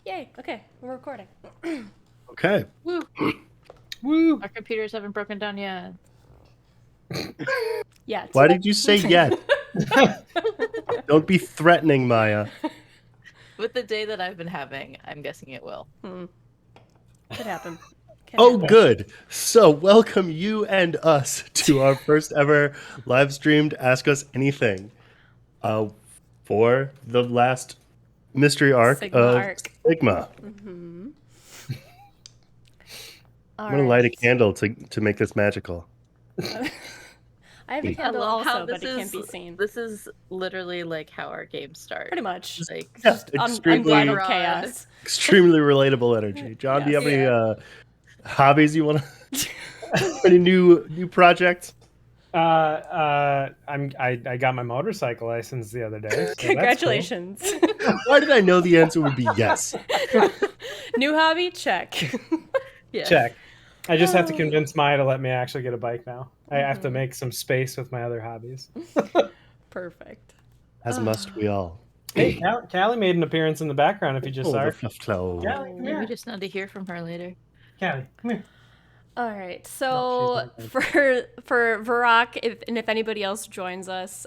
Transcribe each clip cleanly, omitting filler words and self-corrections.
Yay. Okay, we're recording. Okay. Woo. Woo. Our computers haven't broken down yet. Yeah. Why did you say yet? Don't be threatening, Maya. With the day that I've been having, I'm guessing it will. Could happen. Oh, good. So, welcome you and us to our first ever live streamed Ask Us Anything for the last mystery arc Sigma of arc. Sigma. I'm going to light a candle to make this magical. I have a candle also, but it can't be seen. This is literally like how our games start. Pretty much. Like, Yeah, Unbridled chaos. Extremely relatable energy. John, do you have any hobbies you want to... Any new projects? I got my motorcycle license the other day. So Congratulations. Cool. Why did I know the answer would be yes? New hobby? Check. yeah. Check. I just have to convince Maya to let me actually get a bike now. I have to make some space with my other hobbies. Perfect. As must we all. Hey, Callie made an appearance in the background if you just saw her. The fluff Callie, come We here. just need to hear from her later. Callie, come here. All right. So No, she's not for Varrock, if anybody else joins us,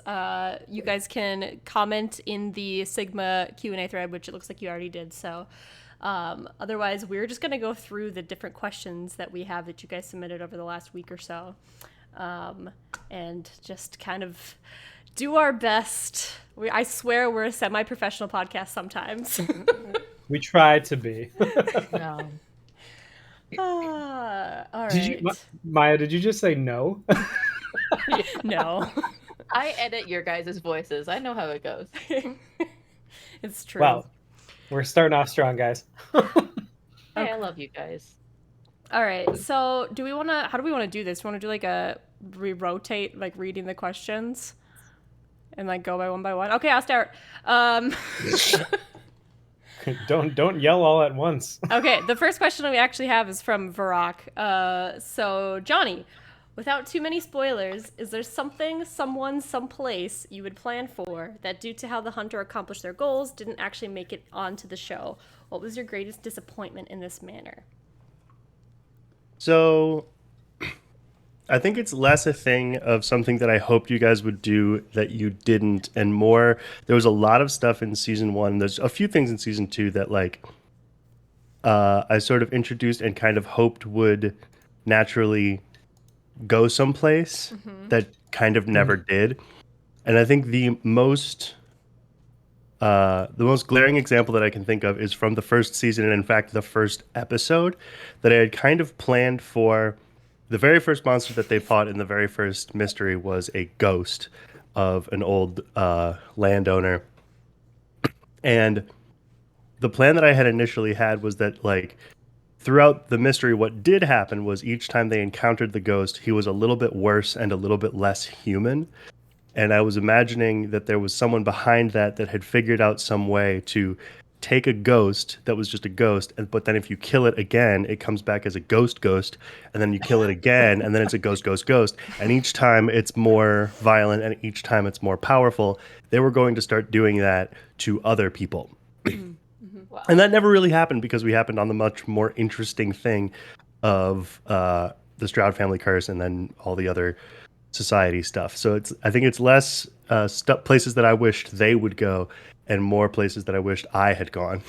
you guys can comment in the Sigma Q&A thread, which it looks like you already did. So otherwise, we're just going to go through the different questions that we have that you guys submitted over the last week or so, and just kind of do our best. I swear we're a semi-professional podcast sometimes. We try to be. No. All right. Maya, did you just say no? No. I edit your guys' voices. I know how it goes. It's true. Well, we're starting off strong, guys. Hey, I love you guys. All right. So, how do we want to do this? Do we want to do like rotate, like reading the questions and like go by one? Okay, I'll start. Don't yell all at once. Okay, the first question we actually have is from Varrock. So, Johnny, without too many spoilers, is there something, someone, someplace you would plan for that due to how the hunter accomplished their goals didn't actually make it onto the show? What was your greatest disappointment in this manner? So, I think it's less a thing of something that I hoped you guys would do that you didn't, and more, there was a lot of stuff in season 1. There's a few things in season 2 that like I sort of introduced and kind of hoped would naturally go someplace that kind of never did. And I think the most glaring example that I can think of is from the first season, and in fact the first episode, that I had kind of planned for. The very first monster that they fought in the very first mystery was a ghost of an old landowner. And the plan that I had initially had was that, like, throughout the mystery, what did happen was each time they encountered the ghost, he was a little bit worse and a little bit less human. And I was imagining that there was someone behind that had figured out some way to take a ghost that was just a ghost, but then if you kill it again, it comes back as a ghost, and then you kill it again, and then it's a ghost, and each time it's more violent, and each time it's more powerful. They were going to start doing that to other people. Wow. And that never really happened because we happened on the much more interesting thing of the Stroud family curse and then all the other society stuff. So I think it's less places that I wished they would go and more places that I wished I had gone.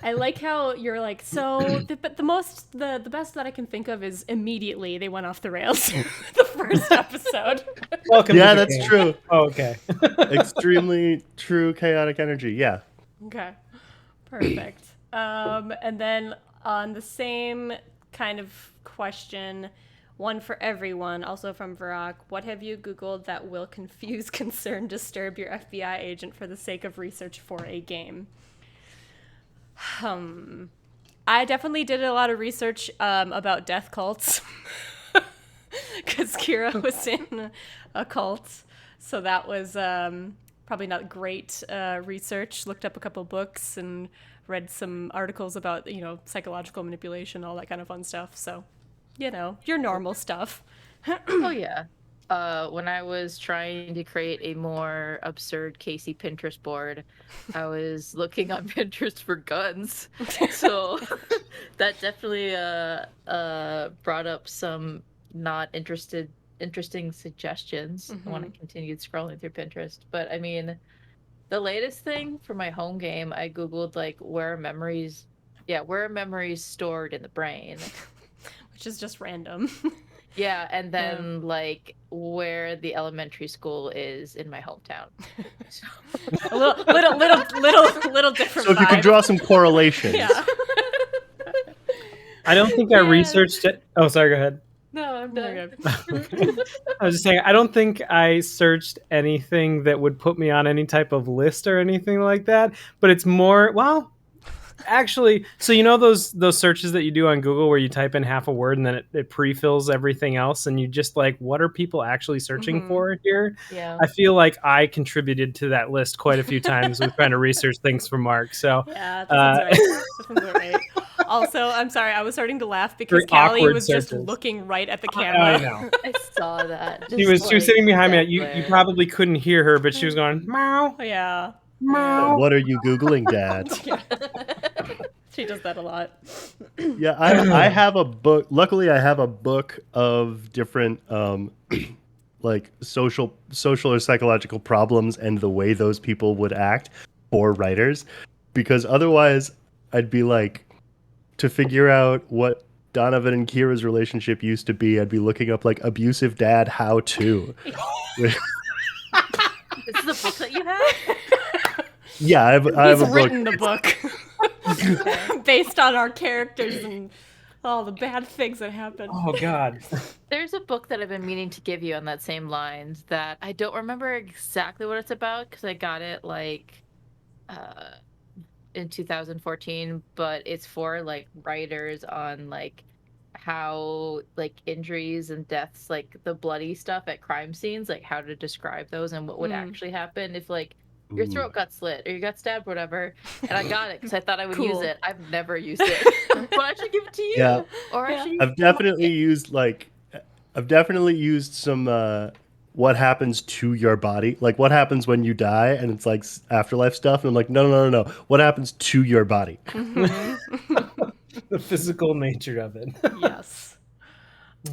I like how you're like, so, but the best that I can think of is immediately they went off the rails the first episode. Welcome. Yeah, to the that's game. true. Oh, okay. Extremely true chaotic energy. Yeah. Okay. Perfect. And then on the same kind of question, one for everyone, also from Varrock, what have you Googled that will confuse, concern, disturb your FBI agent for the sake of research for a game? I definitely did a lot of research about death cults because Kira was in a cult. So that was probably not great research. Looked up a couple books and read some articles about, psychological manipulation, all that kind of fun stuff. So, your normal stuff. Oh, yeah. when I was trying to create a more absurd Casey Pinterest board, I was looking on Pinterest for guns. So that definitely brought up some not interesting suggestions when I continued scrolling through Pinterest. But I mean, the latest thing for my home game, I googled like where are memories stored in the brain. Which is just random. Yeah, and then like where the elementary school is in my hometown. So... A little different. So if you could vibe. draw some correlations. Yeah. I don't think I researched it. Oh, sorry, go ahead. No, I'm done. I was just saying, I don't think I searched anything that would put me on any type of list or anything like that. But it's more, well, actually, so you know those searches that you do on Google where you type in half a word and then it pre-fills everything else, and you just like, what are people actually searching for here? Yeah. I feel like I contributed to that list quite a few times with trying to research things for Mark. So yeah, that sounds right. That sounds about right. Also, I'm sorry, I was starting to laugh because Callie was just looking right at the camera. I know. I saw that. She was sitting behind me. You probably couldn't hear her, but she was going, meow. Yeah. Meow. What are you Googling, Dad? Yeah. She does that a lot. Yeah, I have a book. Luckily, I have a book of different like social or psychological problems and the way those people would act for writers, because otherwise I'd be like, to figure out what Donovan and Kira's relationship used to be, I'd be looking up like abusive dad how to. This is the book that you have? Yeah, I have a book. He's written the book based on our characters and all the bad things that happened. Oh God. There's a book that I've been meaning to give you on that same lines that I don't remember exactly what it's about because I got it like in 2014, but it's for like writers on like how like injuries and deaths, like the bloody stuff at crime scenes, like how to describe those and what would actually happen if like your throat got slit or you got stabbed, whatever. And I got it because I thought I would use it. I've never used it, but I should give it to you. Yeah. Or I should I've definitely used some what happens to your body, like what happens when you die, and it's like afterlife stuff, and I'm like, no, what happens to your body? The physical nature of it. Yes.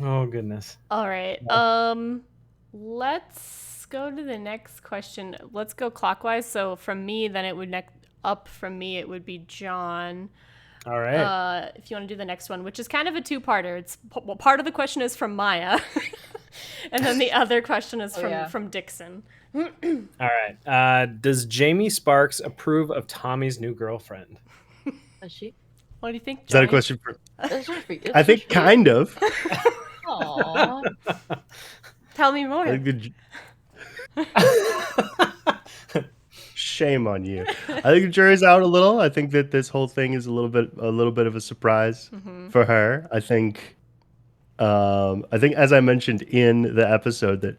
Oh goodness. All right. Let's go to the next question. Let's go clockwise. So from me, then it would up from me. It would be John. All right. If you want to do the next one, which is kind of a two-parter. It's part of the question is from Maya, and then the other question is from Dyxon. All right. Does Jamie Sparks approve of Tommy's new girlfriend? Is she? What do you think, Is that Johnny? a question for? I I think kind of. Aww. Tell me more. I think Shame on you. I think the jury's out a little. I think that this whole thing is a little bit of a surprise for her. I think as I mentioned in the episode that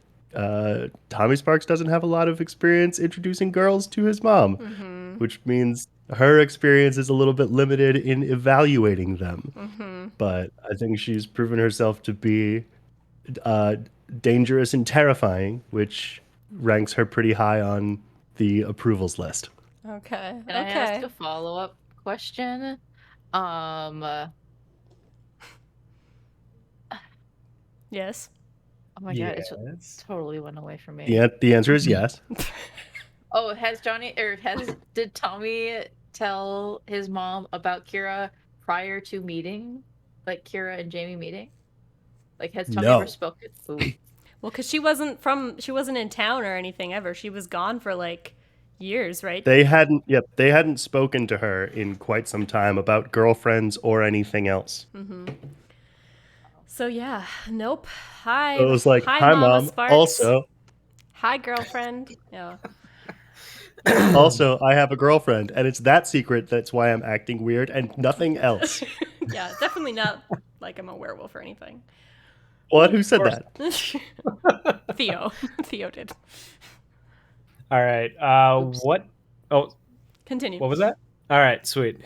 Tommy Sparks doesn't have a lot of experience introducing girls to his mom, which means her experience is a little bit limited in evaluating them. But I think she's proven herself to be dangerous and terrifying, which ranks her pretty high on the approvals list. Okay. Can I ask a follow-up question? Yes. Oh my god, it totally went away from me. Yeah, the answer is yes. Oh, did Tommy tell his mom about Kira prior to meeting? Like Kira and Jamie meeting? Like has Tommy ever spoken? Ooh. Well, because she wasn't in town or anything ever. She was gone for like years, right? They hadn't spoken to her in quite some time about girlfriends or anything else. So yeah, nope. Hi. So it was like, hi Mama Mom. Sparks. Also, hi girlfriend. Yeah. Also, I have a girlfriend, and it's that secret that's why I'm acting weird and nothing else. Yeah, definitely not like I'm a werewolf or anything. What? Who said that? Theo did. All right. What? Oh, continue. What was that? All right, sweet.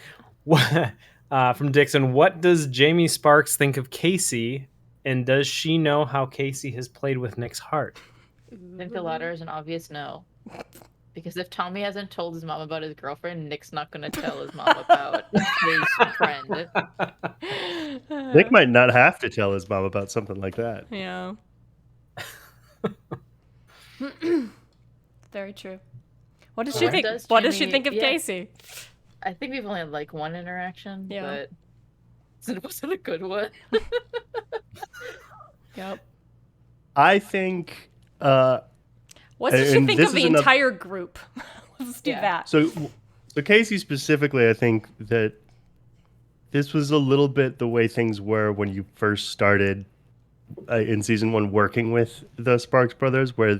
From Dyxon, what does Jamie Sparks think of Casey, And does she know how Casey has played with Nick's heart? I think the latter is an obvious no. Because if Tommy hasn't told his mom about his girlfriend, Nick's not going to tell his mom about his friend. Nick might not have to tell his mom about something like that. Yeah. Very true. What does she think? What does she think of Casey? I think we've only had like one interaction, Yeah. but it wasn't a good one. Yep. I think. What does she think of the entire group? Let's do that. So Casey specifically, I think that this was a little bit the way things were when you first started in season 1 working with the Sparks brothers, where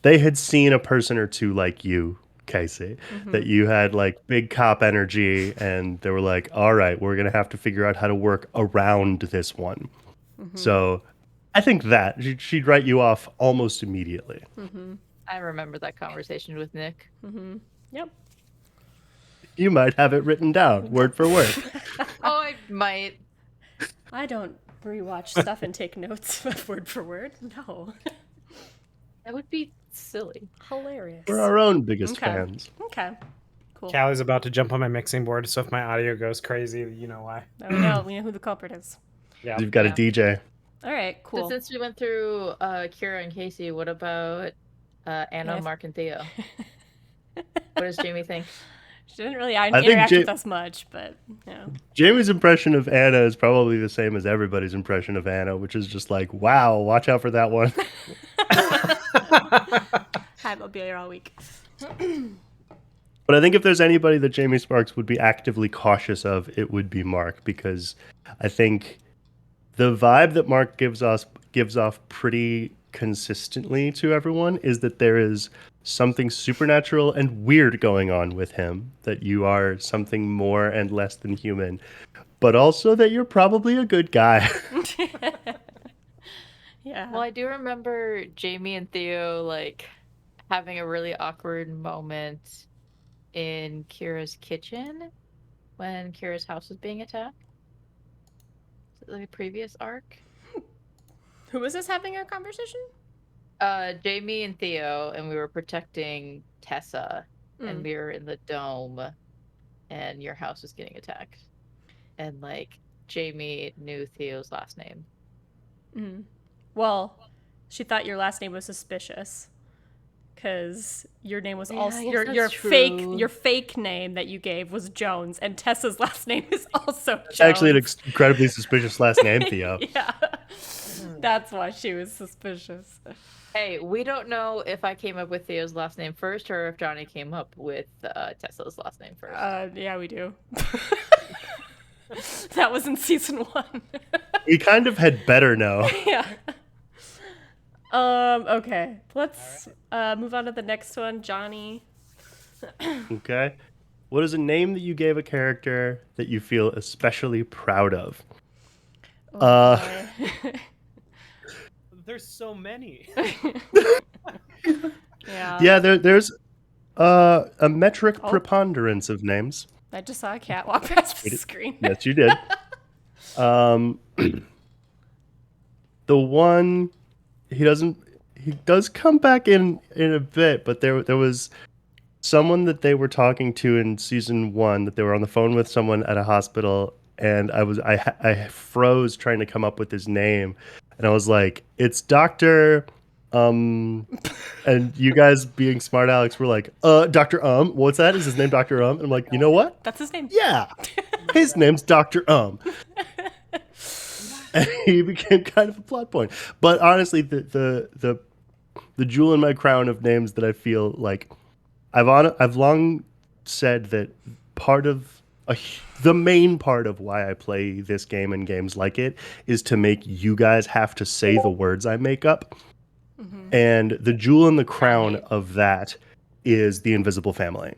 they had seen a person or two like you, Casey, that you had like big cop energy, and they were like, all right, we're going to have to figure out how to work around this one. So I think that she'd write you off almost immediately. I remember that conversation with Nick. Yep. You might have it written down, word for word. Oh, I might. I don't rewatch stuff and take notes word for word. No. That would be silly. Hilarious. We're our own biggest fans. Okay. Cool. Callie's about to jump on my mixing board, so if my audio goes crazy, you know why. We know who the culprit is. Yeah. You've got a DJ. All right, cool. So since we went through Kira and Casey, what about Anna, Mark, and Theo? What does Jamie think? She didn't really interact with us much, but yeah. Jamie's impression of Anna is probably the same as everybody's impression of Anna, which is just like, wow, watch out for that one. I'll be here all week. But I think if there's anybody that Jamie Sparks would be actively cautious of, it would be Mark, because I think the vibe that Mark gives off pretty consistently to everyone is that there is something supernatural and weird going on with him, that you are something more and less than human, but also that you're probably a good guy. Yeah. Well, I do remember Jamie and Theo like having a really awkward moment in Kira's kitchen when Kira's house was being attacked. The previous arc. Who was this having our conversation? Jamie and Theo, and we were protecting Tessa, and we were in the dome, and your house was getting attacked, and like Jamie knew Theo's last name. Well, she thought your last name was suspicious, because your name was also your fake name that you gave was Jones, and Tessa's last name is also Jones. Actually, an incredibly suspicious last name, Theo. Yeah, that's why she was suspicious. Hey, we don't know if I came up with Theo's last name first or if Jonny came up with Tessa's last name first. Yeah, we do. That was in season 1. We kind of had better know. Yeah. Okay. Let's move on to the next one, Jonny. Okay. What is a name that you gave a character that you feel especially proud of? There's so many. Yeah. Yeah, there's a metric preponderance of names. I just saw a cat walk past the screen. Yes, you did. The one he does come back in a bit, but there was someone that they were talking to in season 1 that they were on the phone with someone at a hospital, and I froze trying to come up with his name, and I was like, it's Dr. And you guys being smart Alex were like, Dr. What's that? Is his name Dr. And I'm like, you know what? That's his name. Yeah. His name's Dr. And he became kind of a plot point. But honestly, the jewel in my crown of names that I feel like I've long said that the main part of why I play this game and games like it is to make you guys have to say the words I make up. Mm-hmm. And the jewel in the crown of that is the Invisible Family.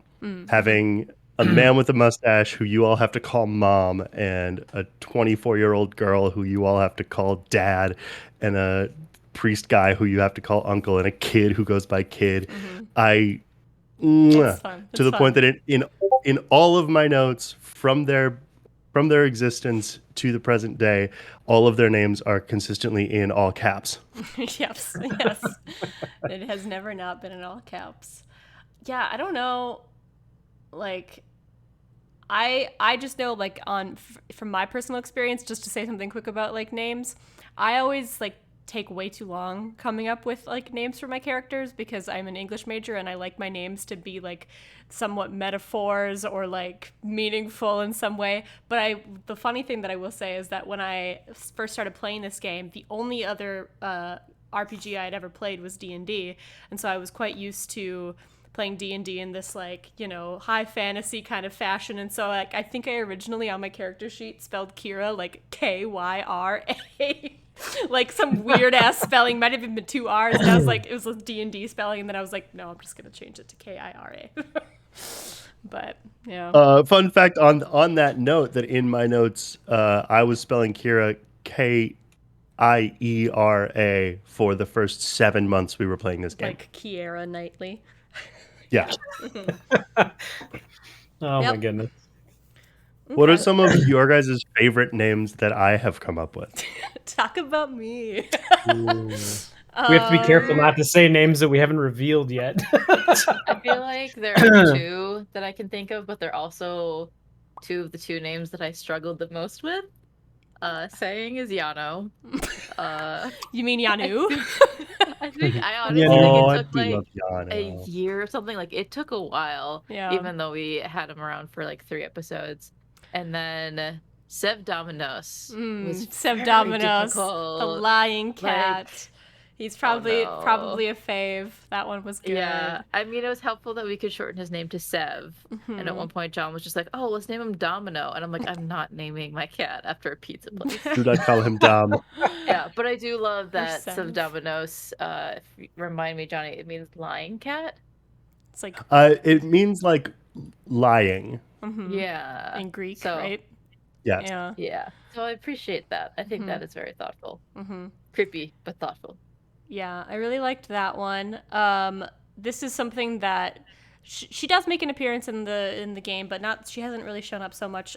Having a man with a mustache who you all have to call mom, and a 24-year-old girl who you all have to call dad, and a priest guy who you have to call uncle, and a kid who goes by kid. To the point that in all of my notes from their from their existence to the present day, all of their names are consistently in all caps. Yes. It has never not been in all caps. Yeah, I don't know. Like, I just know, like, from my personal experience, just to say something quick about like names, I always like take way too long coming up with like names for my characters because I'm an English major and I like my names to be like somewhat metaphors or like meaningful in some way. But the funny thing that I will say is that when I first started playing this game, the only other RPG I had ever played was D&D, and so I was quite used to playing D&D in this like, you know, high fantasy kind of fashion. And so like I think I originally on my character sheet spelled Kira like Kyra, like some weird ass spelling, might have even been 2 R's, and I was like, it was a D&D spelling, and then I was like, no, I'm just gonna change it to Kira. But yeah. Fun fact on that note, that in my notes, I was spelling Kira Kiera for the first 7 months we were playing this game. Like Kiera Knightley. Yeah. Oh Yep. my goodness. What are some of your guys' favorite names that I have come up with? Talk about me. We have to be careful not to say names that we haven't revealed yet. I feel like there are 2 that I can think of, but they're also 2 of the 2 names that I struggled the most with. Saying is Yano. You mean Yanu? I honestly think it took like a year or something. Like it took a while, even though we had him around for like 3 episodes. And then Sev Dominos was Sev very Dominos, difficult. the lying cat. Like, he's probably a fave. That one was good. Yeah, I mean, it was helpful that we could shorten his name to Sev. And at one point, John was just like, "Oh, let's name him Domino," and I'm like, "I'm not naming my cat after a pizza place." Do not call him Dom. Yeah, but I do love that Sev. Sev Dominos. Remind me, Johnny. It means lying cat. It's like it means like lying. Yeah, in Greek, so, right? Yes. Yeah. So I appreciate that. I think that is very thoughtful. Creepy, but thoughtful. Yeah, I really liked that one. This is something that she does make an appearance in the game, but she hasn't really shown up so much.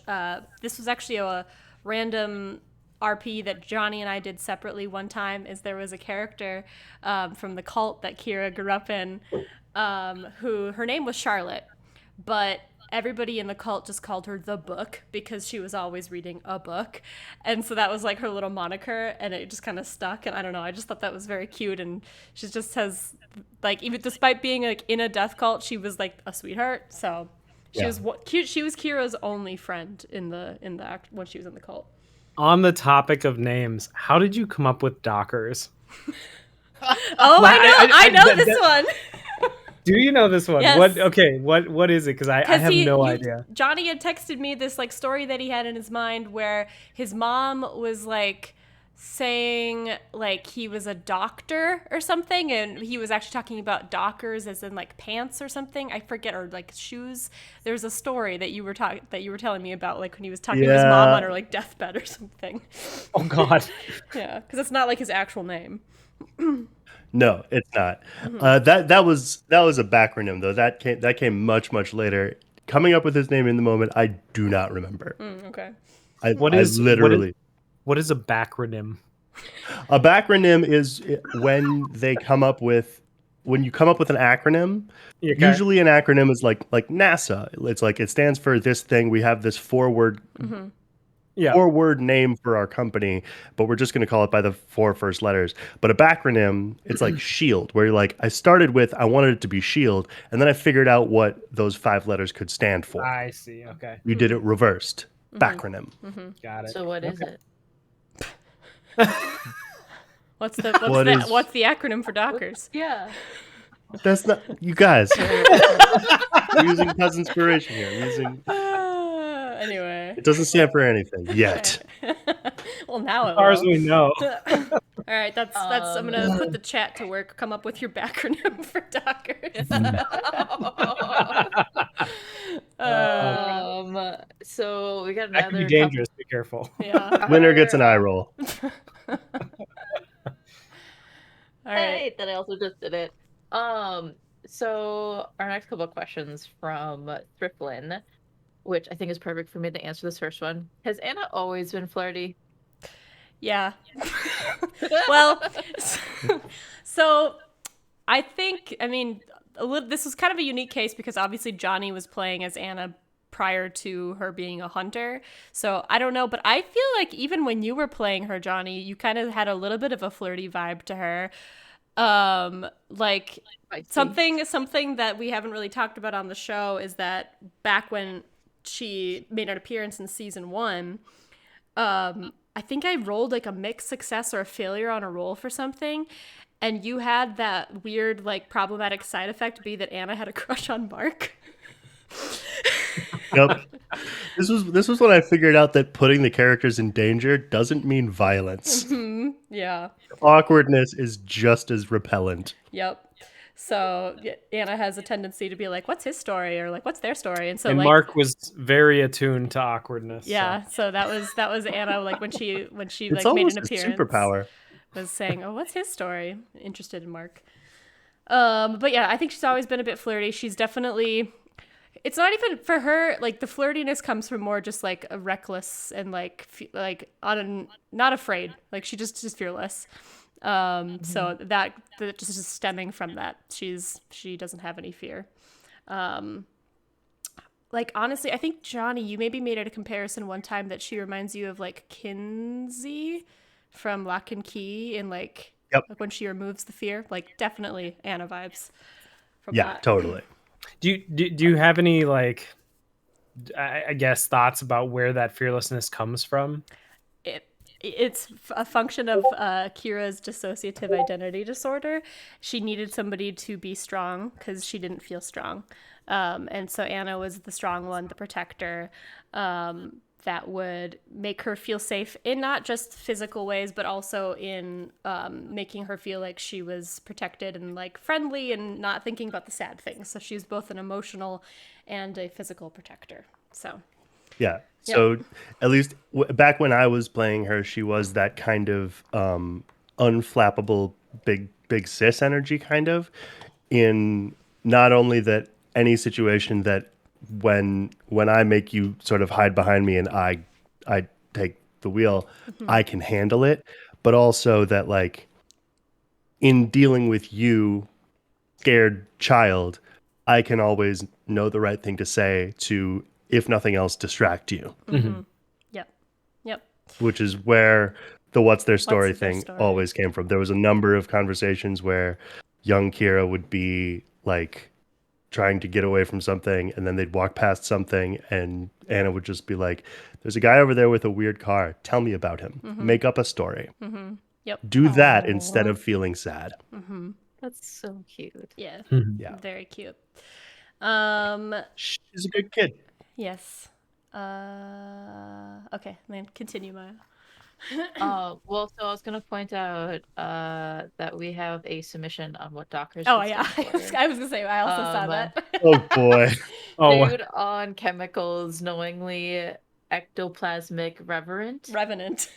This was actually a random RP that Johnny and I did separately one time. Is there was a character from the cult that Kira grew up in, who her name was Charlotte, but everybody in the cult just called her the Book because she was always reading a book. And so that was like her little moniker, and it just kind of stuck. And I don't know, I just thought that was very cute. And she just has, like, even despite being like in a death cult, she was like a sweetheart. So she was cute. She was Kira's only friend in the act when she was in the cult. On the topic of names, how did you come up with Dockers? Oh, I know this one. Do you know this one? Yes. What is it? Because I have no idea. Johnny had texted me this like story that he had in his mind where his mom was like saying like he was a doctor or something, and he was actually talking about dockers as in like pants or something. I forget, or like shoes. There's a story that you were telling me about, like when he was talking to his mom on her like deathbed or something. Oh God. Yeah, because it's not like his actual name. No, it's not. That was a backronym though. That came much later. Coming up with his name in the moment, I do not remember. Okay. What is a backronym? A backronym is when you come up with an acronym. Okay. Usually an acronym is like NASA. It's like it stands for this thing. We have this four-word name for our company, but we're just going to call it by the 4 first letters. But a backronym, it's like SHIELD, where you're like, I wanted it to be SHIELD, and then I figured out what those 5 letters could stand for. I see. Okay. You did it reversed. Backronym. Got it. So what is it? What's the acronym for Dockers? Yeah. That's not you guys. We're using Cousin's inspiration here. Anyway. It doesn't stand for anything yet. Well, now it as far as we know. All right, that's. I'm gonna put the chat to work. Come up with your backronym for Dockers. So we got another. That could be dangerous. Be careful. Yeah. Winner gets an eye roll. All right. That I also just did it. So our next couple of questions from Thrythlind. which I think is perfect for me to answer this first one. Has Anna always been flirty? Yeah. Well, so I think, I mean, this was kind of a unique case because obviously Jonny was playing as Anna prior to her being a hunter. So I don't know, but I feel like even when you were playing her, Jonny, you kind of had a little bit of a flirty vibe to her. Like something that we haven't really talked about on the show is that back when she made an appearance in season 1, I think I rolled like a mixed success or a failure on a roll for something, and you had that weird like problematic side effect be that Anna had a crush on Mark. Yep. This was when I figured out that putting the characters in danger doesn't mean violence. Yeah. Awkwardness is just as repellent. Yep. So Anna has a tendency to be like, "What's his story?" or like, "What's their story?" And so And like, Mark was very attuned to awkwardness. yeah. So that was Anna like when she It's like made almost an a appearance. superpower. Was saying, "Oh, what's his story?" Interested in Mark. But yeah, I think she's always been a bit flirty. She's definitely. It's not even for her. Like the flirtiness comes from more just like a reckless and like not afraid. Like she just fearless. So that just is stemming from that. She doesn't have any fear. Like honestly, I think Jonny, you maybe made it a comparison one time that she reminds you of like Kinsey from Lock and Key in like, Yep. like when she removes the fear. Like definitely Anna vibes from Yeah, that. totally. Do you have any like, I guess, thoughts about where that fearlessness comes from? It's a function of Kira's dissociative identity disorder. She needed somebody to be strong because she didn't feel strong. And so Anna was the strong one, the protector, that would make her feel safe in not just physical ways, but also in making her feel like she was protected and like friendly and not thinking about the sad things. So she's both an emotional and a physical protector. So Yeah. So at least back when I was playing her, she was that kind of unflappable big sis energy kind of, in not only that any situation that when I make you sort of hide behind me and I take the wheel, I can handle it, but also that like in dealing with you, scared child, I can always know the right thing to say to, if nothing else, distract you. Yep. Which is where the what's their story What's their thing story? always came from. There was a number of conversations where young Kira would be like trying to get away from something, and then they'd walk past something, and Anna would just be like, "There's a guy over there with a weird car. Tell me about him. Make up a story. Yep. Do that instead of feeling sad." That's so cute. Yeah. Yeah. Very cute. She's a good kid. Yes. Okay, then continue, Maya. Well, so I was gonna point out that we have a submission on what Dockers. Oh yeah, I was gonna say I also saw that. Oh boy. Oh, Dude on chemicals, knowingly ectoplasmic reverent. Revenant.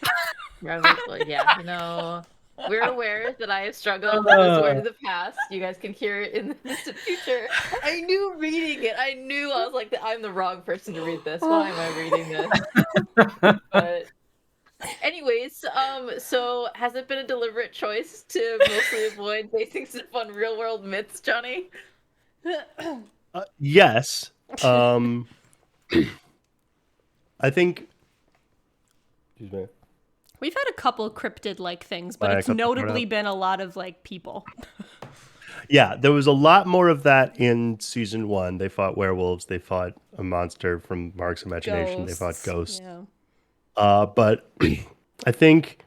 Well, yeah, no. We're aware that I have struggled with this word in the past. You guys can hear it in the distant future. I knew reading it. I knew I was like, I'm the wrong person to read this. Why am I reading this? But anyways, so has it been a deliberate choice to mostly avoid basing stuff on real world myths, Jonny? Yes. I think. Excuse me. We've had a couple cryptid-like things, but I it's cut the part notably out. been a lot of like people. Yeah, there was a lot more of that in season 1. They fought werewolves. They fought a monster from Mark's imagination. They fought ghosts. Yeah. But I think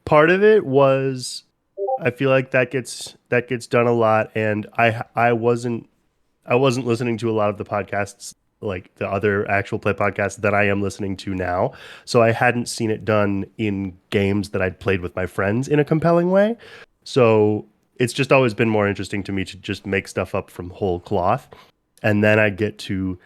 part of it was, I feel like that gets done a lot, and I wasn't listening to a lot of the podcasts, like the other actual play podcasts that I am listening to now. So I hadn't seen it done in games that I'd played with my friends in a compelling way. So it's just always been more interesting to me to just make stuff up from whole cloth. And then I get to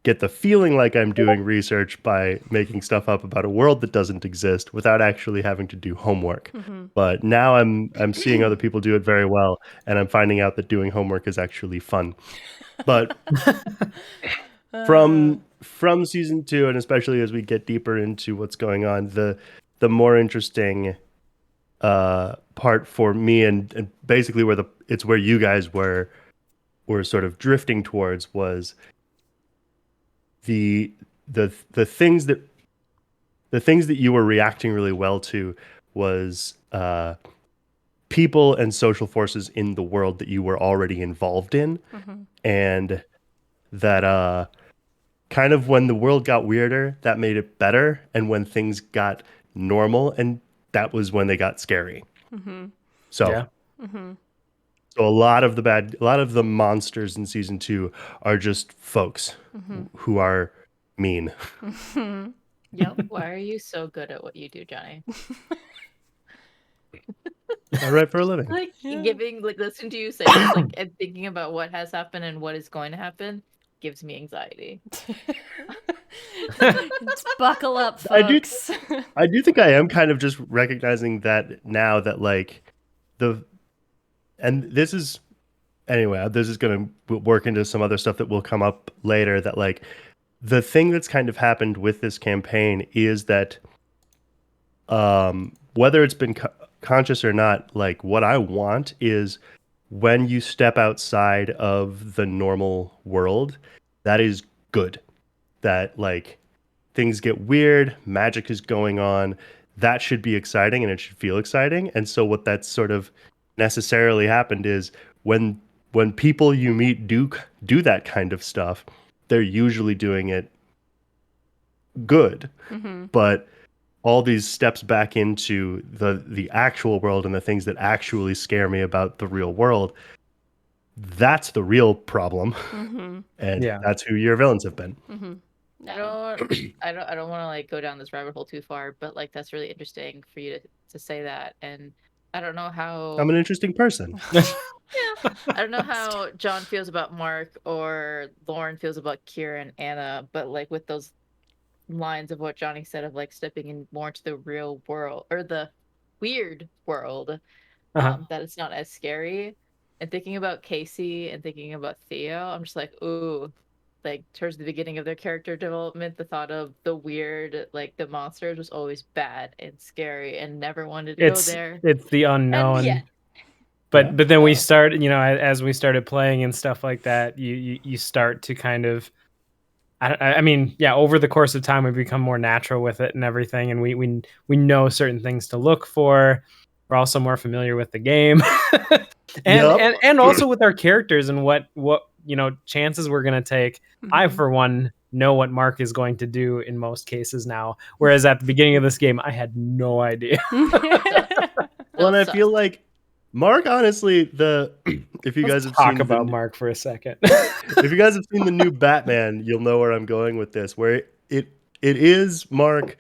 get the feeling like I'm doing research by making stuff up about a world that doesn't exist without actually having to do homework. But now I'm seeing other people do it very well, and I'm finding out that doing homework is actually fun. But from from season 2, and especially as we get deeper into what's going on, the more interesting part for me, and basically where you guys were sort of drifting towards, was the the things that you were reacting really well to was people and social forces in the world that you were already involved in, and that kind of when the world got weirder, that made it better, and when things got normal, and that was when they got scary. So Yeah. so a lot of the monsters in season 2 are just folks who are mean. Yep. Why are you so good at what you do, Johnny? I write for a living. Like Yeah. listening to you say this, like, and thinking about what has happened and what is going to happen gives me anxiety. Just buckle up, I do- folks. I do think I am kind of just recognizing that now, that like and this is going to work into some other stuff that will come up later, that like the thing that's kind of happened with this campaign is that whether it's been conscious or not, like what I want is when you step outside of the normal world, that is good. That like things get weird, magic is going on, that should be exciting and it should feel exciting. And so what that's sort of necessarily happened is when people you meet do that kind of stuff, they're usually doing it good. But all these steps back into the actual world and the things that actually scare me about the real world, that's the real problem. And Yeah. that's who your villains have been. I don't want to like go down this rabbit hole too far, but like that's really interesting for you to say that. And I don't know how I'm an interesting person. I don't know how John feels about Mark or Lauren feels about Kira and Anna, but like with those lines of what Johnny said of like stepping in more into the real world or the weird world, that it's not as scary. And thinking about Casey and thinking about Theo, I'm just like, ooh, like towards the beginning of their character development, the thought of the weird, like the monsters was always bad and scary and never wanted to go there. It's the unknown. And yet, But then we start, as we started playing and stuff like that, you start to kind of, I mean, yeah, over the course of time, we become more natural with it and everything, and we know certain things to look for. We're also more familiar with the game, and also with our characters and what chances we're gonna take. I, for one, know what Mark is going to do in most cases now, whereas at the beginning of this game, I had no idea. Well, and I feel like Mark, honestly, if you guys have talk seen about Mark for a second. if you guys have seen the new Batman, you'll know where I'm going with this. Where it is, Mark,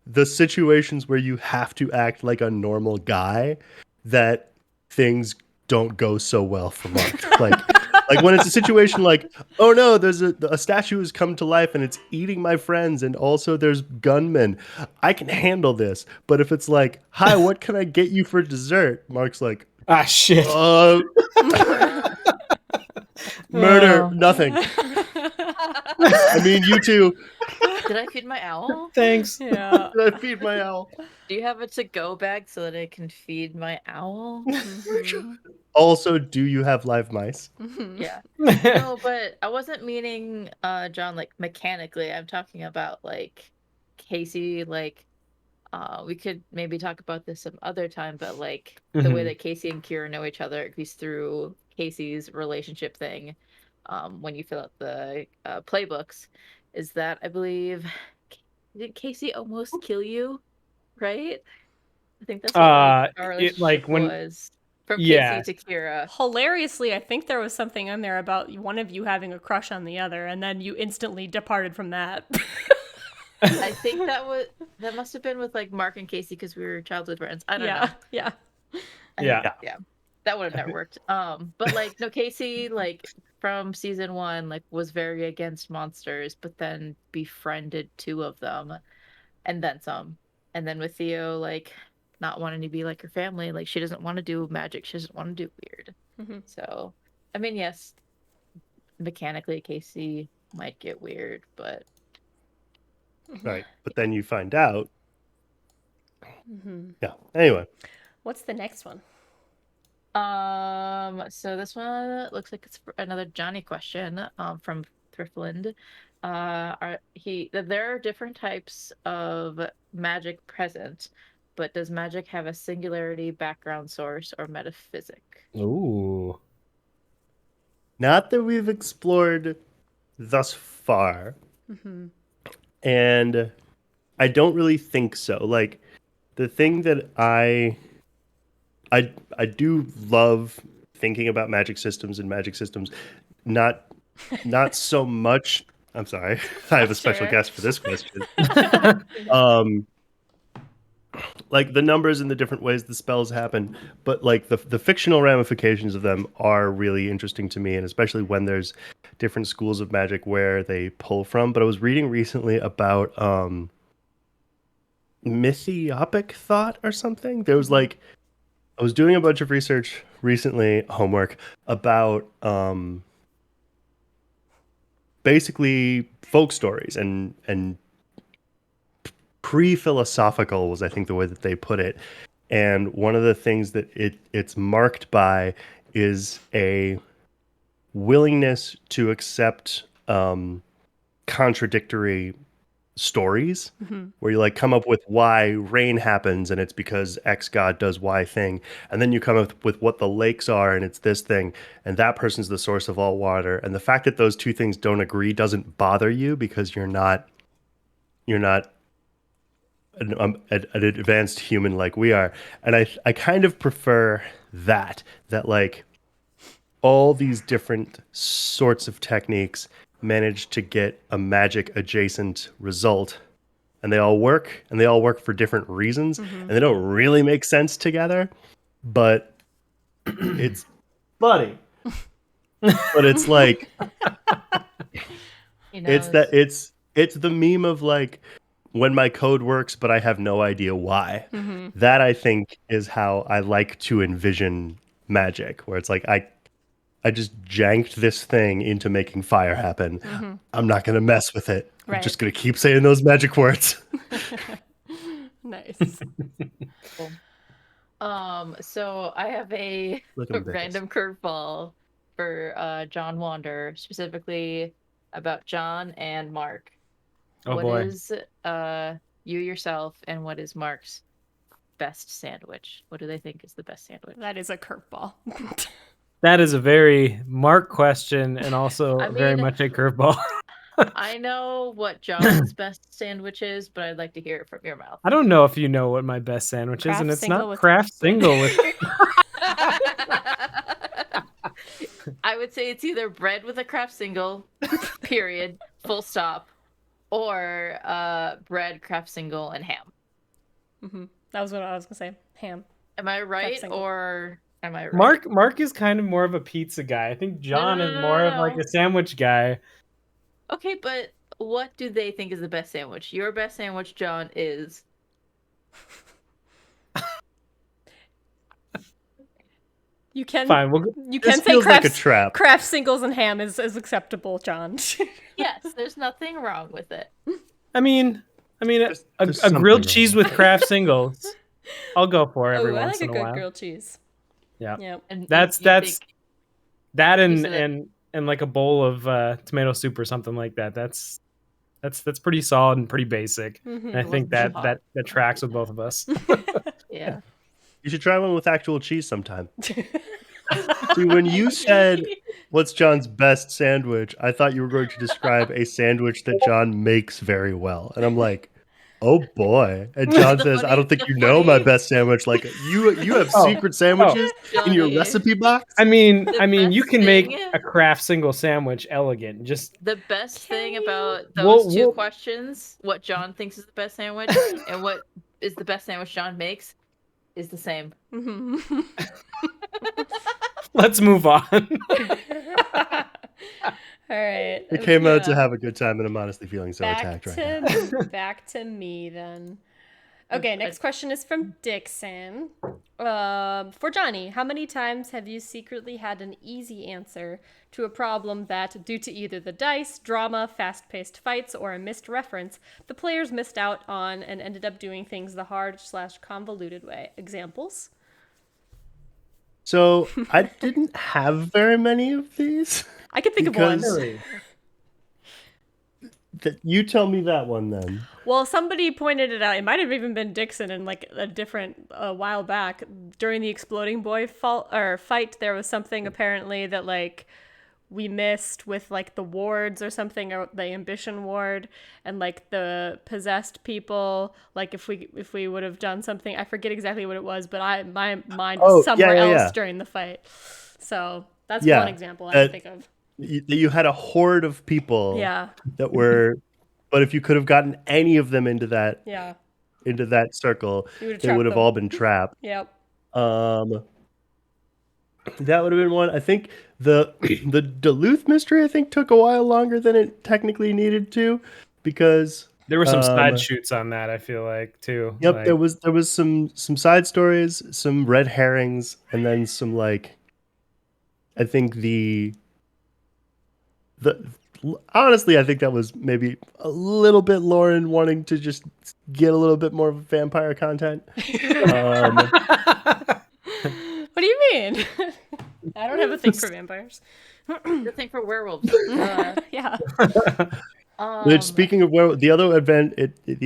the situations where you have to act like a normal guy, that things don't go so well for Mark. Like when it's a situation like, oh no, there's a statue has come to life and it's eating my friends, and also there's gunmen. I can handle this. But if it's like, hi, what can I get you for dessert? Mark's like, ah, shit. Murder, nothing. I mean, you too. did I feed my owl? Thanks. Yeah. Did I feed my owl? Do you have a to-go bag so that I can feed my owl? Also, do you have live mice? Yeah. No, but I wasn't meaning John like mechanically. I'm talking about like Casey, like we could maybe talk about this some other time, but like the way that Casey and Kira know each other, at least through Casey's relationship thing, when you fill out the playbooks, is that I believe did Casey almost kill you, right? I think that's what our relationship was from Casey to Kira. Hilariously, I think there was something in there about one of you having a crush on the other, and then you instantly departed from that. I think that must have been with like Mark and Casey because we were childhood friends. I don't know. Yeah. Yeah. That would have never worked. But like no, Casey like from season 1 like was very against monsters, but then befriended 2 of them, and then some. And then with Theo, like not wanting to be like her family, like she doesn't want to do magic, she doesn't want to do weird. So I mean, yes, mechanically Casey might get weird, but Right. But then you find out. Mm-hmm. Yeah. Anyway. What's the next one? So this one looks like it's another Jonny question, from Thrythlind. There are different types of magic present, but does magic have a singularity, background source, or metaphysic? Ooh. Not that we've explored thus far. Mm-hmm. And I don't really think so. Like, the thing that I do love thinking about magic systems and magic systems, not so much. I'm sorry, I have a special Sure. guest for this question. Like the numbers and the different ways the spells happen, but like the fictional ramifications of them are really interesting to me, and especially when there's different schools of magic where they pull from. But I was reading recently about mythiopic thought or something. There was like I was doing a bunch of research recently, homework, about basically folk stories and pre-philosophical was I think the way that they put it. And one of the things that it's marked by is a willingness to accept contradictory stories, where you like come up with why rain happens and it's because X god does Y thing, and then you come up with what the lakes are and it's this thing, and that person's the source of all water, and the fact that those two things don't agree doesn't bother you because you're not an advanced human like we are. And I kind of prefer that like all these different sorts of techniques manage to get a magic adjacent result, and they all work for different reasons, and they don't really make sense together, but it's funny. But it's like it's the meme of like when my code works but I have no idea why. That I think is how I like to envision magic, where it's like I just janked this thing into making fire happen. I'm not going to mess with it. Right. I'm just going to keep saying those magic words. Nice. Cool. So I have a Look at Vegas. random curveball for John Wander, specifically about John and Mark. Oh What boy. is you yourself, and what is Mark's best sandwich? What do they think is the best sandwich? That is a curveball. That is a very Mark question, and also I very mean- much a curveball. I know what John's best sandwich is, but I'd like to hear it from your mouth. I don't know if you know what my best sandwich is, Kraft and it's single not with craft single with. I would say it's either bread with a craft single, period, full stop, or bread, craft single, and ham. That was what I was gonna say. Ham. Am I right, single. or am I right? Mark is kind of more of a pizza guy. I think John is more of like No. a sandwich guy. Okay, but what do they think is the best sandwich? Your best sandwich, John, is... You can Fine, you This can say feels like a craft, trap. craft singles and ham is acceptable, John. Yes, there's nothing wrong with it. I mean, There's a something grilled wrong. cheese with craft singles. I'll go for every I once like a in a good while. grilled cheese. Yeah. Yep. And That's you that You said and like a bowl of tomato soup or something like that. That's pretty solid and pretty basic. And I It think wasn't that hot. that tracks with both of us. Yeah. You should try one with actual cheese sometime. See, when you said, what's John's best sandwich, I thought you were going to describe a sandwich that John makes very well. And I'm like, oh boy. And John says, I don't think you know my best sandwich. Like, you have secret sandwiches in your Johnny. recipe box? I mean, The you best can make thing- a craft single sandwich elegant. Just The best thing about We'll- those two we'll- questions, what John thinks is the best sandwich and what is the best sandwich John makes, is the same. let's move on. All right. It came out to Yeah. have a good time, and I'm honestly feeling so back attacked right now. to back to me then. Okay, next question is from Dyxon. For Jonny, how many times have you secretly had an easy answer to a problem that, due to either the dice, drama, fast-paced fights, or a missed reference, the players missed out on and ended up doing things the hard/convoluted way? Examples? So I didn't have very many of these. I can think of one. Because- You tell me that one then. Well, somebody pointed it out. It might have even been Dyxon in like a different while back during the exploding boy fight. There was something apparently that like we missed with like the wards or something, or the ambition ward, and like the possessed people. Like if we would have done something, I forget exactly what it was, but my mind was somewhere else during the fight. So that's one example I can think of. You had a horde of people that were, but if you could have gotten any of them into that circle, they would have all been trapped. Yep. That would have been one. I think the Duluth mystery took a while longer than it technically needed to, because there were some side shoots on that, I feel like, too. Yep, there was some side stories, some red herrings, and then some like, I think honestly, I think that was maybe a little bit Lauren wanting to just get a little bit more vampire content. What do you mean? I don't have a thing for vampires. The thing for werewolves. Yeah. Speaking of werewolf, the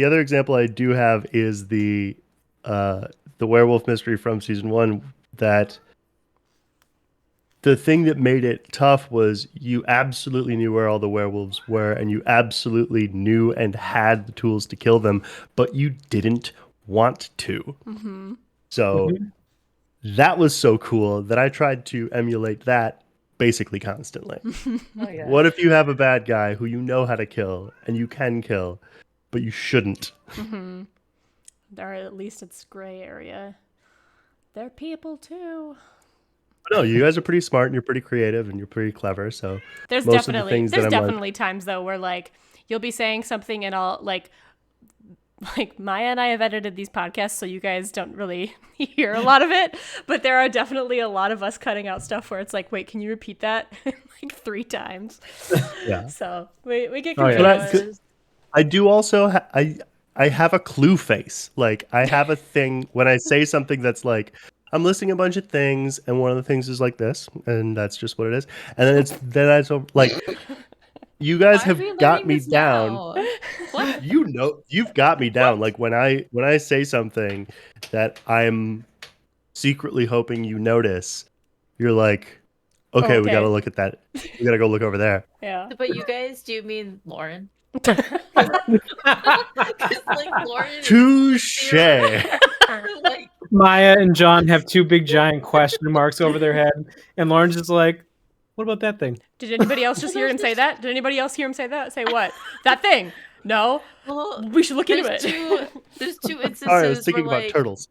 other example I do have is the werewolf mystery from season 1. That the thing that made it tough was you absolutely knew where all the werewolves were, and you absolutely knew and had the tools to kill them, but you didn't want to. Mm-hmm. So that was so cool that I tried to emulate that basically constantly. What if you have a bad guy who you know how to kill, and you can kill, but you shouldn't? Mm-hmm. Or at least it's gray area. They're people too. No, you guys are pretty smart and you're pretty creative and you're pretty clever. So there's definitely times though where like you'll be saying something and I'll like Maya and I have edited these podcasts, so you guys don't really hear a lot of it. But there are definitely a lot of us cutting out stuff where it's like, wait, can you repeat that like 3 times? Yeah. So we get confused. I do also. I have a clue face. Like I have a thing when I say something that's like, I'm listing a bunch of things, and one of the things is like this, and that's just what it is. And then I like, you guys have got me down. What? You've got me down. Like when I say something that I'm secretly hoping you notice, you're like, okay, we got to look at that. We got to go look over there. Yeah. But you guys, do you mean Lauren? Touche. Maya and John have 2 big giant question marks over their head, and Lauren's just like, what about that thing? Did anybody else just hear him say that? Did anybody else hear him say that? Say what? That thing? No. Well, we should look into it. There's 2 instances. I was thinking where, about turtles.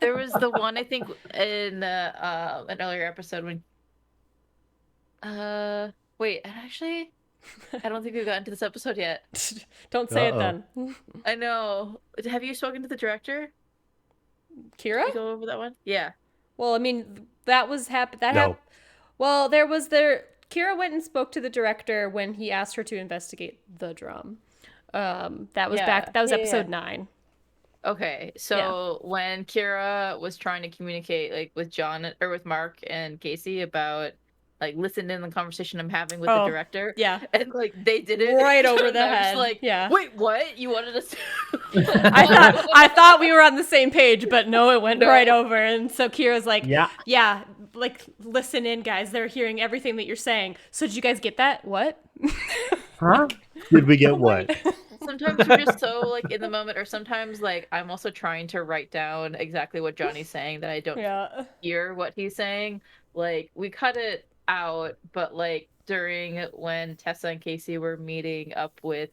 There was the one I think in an earlier episode when. Wait, actually, I don't think we've gotten to this episode yet. Don't say it then. I know. Have you spoken to the director? Kira? Did you go over that one? Yeah. Well, I mean, that was No. Well, Kira went and spoke to the director when he asked her to investigate the drum. That was episode 9. Okay, so when Kira was trying to communicate like with John or with Mark and Casey about like listen in the conversation I'm having with the director. Yeah. And like they did it right over the head. Like, yeah. Wait, what? You wanted us to I thought we were on the same page, but no, it went right over. And so Kira's like, yeah, like listen in, guys. They're hearing everything that you're saying. So did you guys get that? What? Huh? Did we get what? Sometimes you're just so like in the moment, or sometimes like I'm also trying to write down exactly what Johnny's saying that I don't hear what he's saying. Like we cut it out, but like during when Tessa and Casey were meeting up with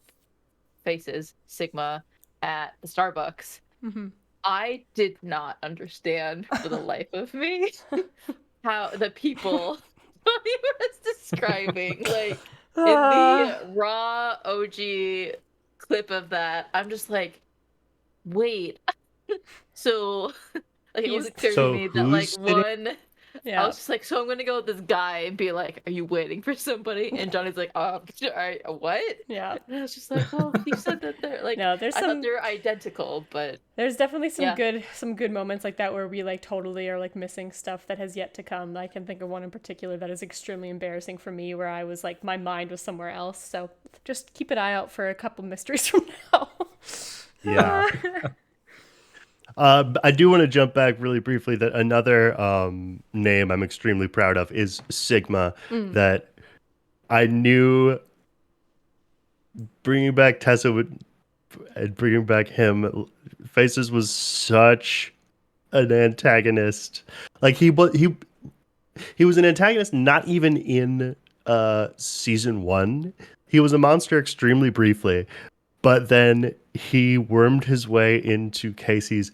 Faces Sigma at the Starbucks, I did not understand for the life of me how the people Johnny was describing, like in the raw OG clip of that. I'm just like, wait, So like it He's- wasn't clear to So me that like who's sitting- one. I Yeah. was just like, so I'm gonna go with this guy and be like, "Are you waiting for somebody?" And Johnny's like, what?" Yeah. And I was just like, "Well, you said that they're like." No, there's I some thought they're identical, but there's definitely some Yeah. good moments like that where we like totally are like missing stuff that has yet to come. I can think of one in particular that is extremely embarrassing for me where I was like my mind was somewhere else. So just keep an eye out for a couple mysteries from now. Yeah. I do want to jump back really briefly that another name I'm extremely proud of is Sigma, that I knew bringing back Tessa and bringing back him, Faces was such an antagonist. Like he was an antagonist not even in season 1. He was a monster extremely briefly, but then he wormed his way into Casey's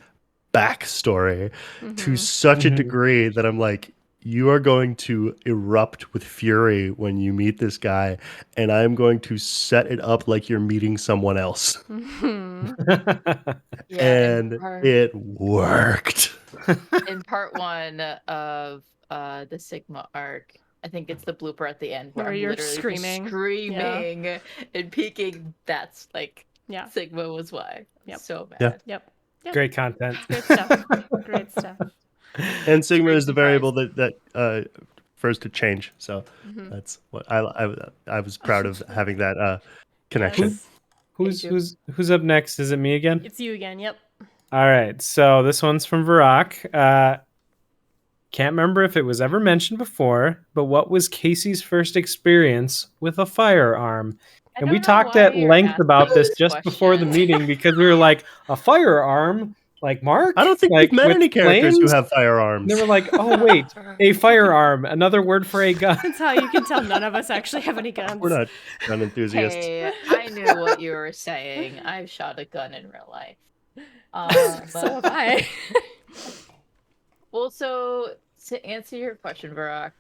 backstory to such a degree that I'm like, you are going to erupt with fury when you meet this guy, and I'm going to set it up like you're meeting someone else. And it worked. in part 1 of the Sigma arc, I think it's the blooper at the end where Where I'm you're literally just screaming. screaming and peeking. That's like Yeah. Sigma was why. Yep. So mad. Yeah. Yep. Great content. Great stuff. Great stuff. And Sigma Very is the variable that first to change. So Mm-hmm. that's what I was proud of having that connection. Yes. Who's up next? Is it me again? It's you again. Yep. All right. So this one's from Varrock. Can't remember if it was ever mentioned before, but what was Casey's first experience with a firearm? I And don't we know talked why at you're length asking about this just question. before the meeting because we were like, a firearm? Like Mark? I don't think like, we've met with any characters who flames? have firearms. And they were like, oh, wait, a firearm, another word for a gun. That's how you can tell none of us actually have any guns. We're not gun enthusiasts. Hey, I knew what you were saying. I've shot a gun in real life. So have I. Well, so to answer your question, Varrock,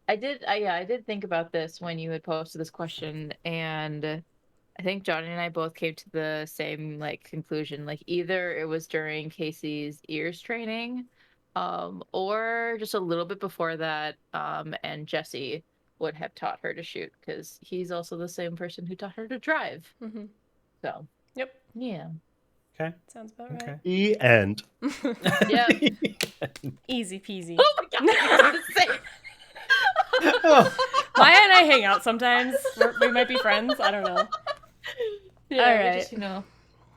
I did think about this when you had posted this question, and I think Johnny and I both came to the same like conclusion. Like either it was during Casey's ears training, or just a little bit before that, and Jesse would have taught her to shoot because he's also the same person who taught her to drive. Mhm. So Yep. yeah, Okay. Sounds about right. Okay. The end. yeah. Easy peasy. Oh my god, I was gonna say. Oh. Maya and I hang out sometimes. We might be friends. I don't know. Yeah, All we right. just,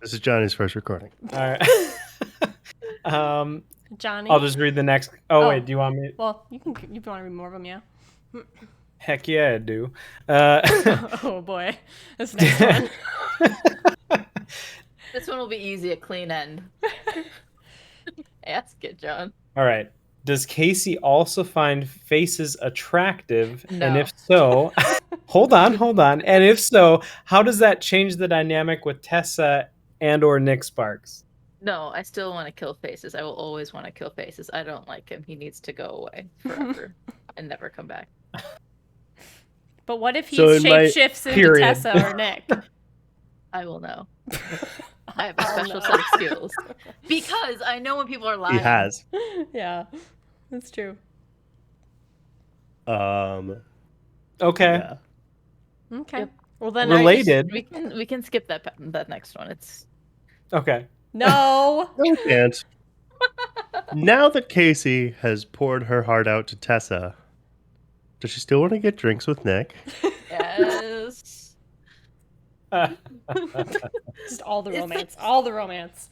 This is Johnny's first recording. All right. Johnny. I'll just read the next. Oh, wait, do you want me? Well, you want to read more of them, yeah. Heck yeah, I do. Oh boy, this next one. This one will be easy, a clean end. Ask it, John. All right. Does Casey also find faces attractive? No. And if so, hold on. And if so, how does that change the dynamic with Tessa and or Nick Sparks? No, I still want to kill faces. I will always want to kill faces. I don't like him. He needs to go away forever and never come back. But what if he So in my- shapeshifts into Period. Tessa or Nick? I will know. I have a special set of skills. Because I know when people are lying. He has. Yeah, that's true. Okay. Yeah. Okay. Yep. Well then, Related. We can skip that next one. It's Okay. No. No chance. Now that Casey has poured her heart out to Tessa, does she still want to get drinks with Nick? yes. Just all the romance. All the romance.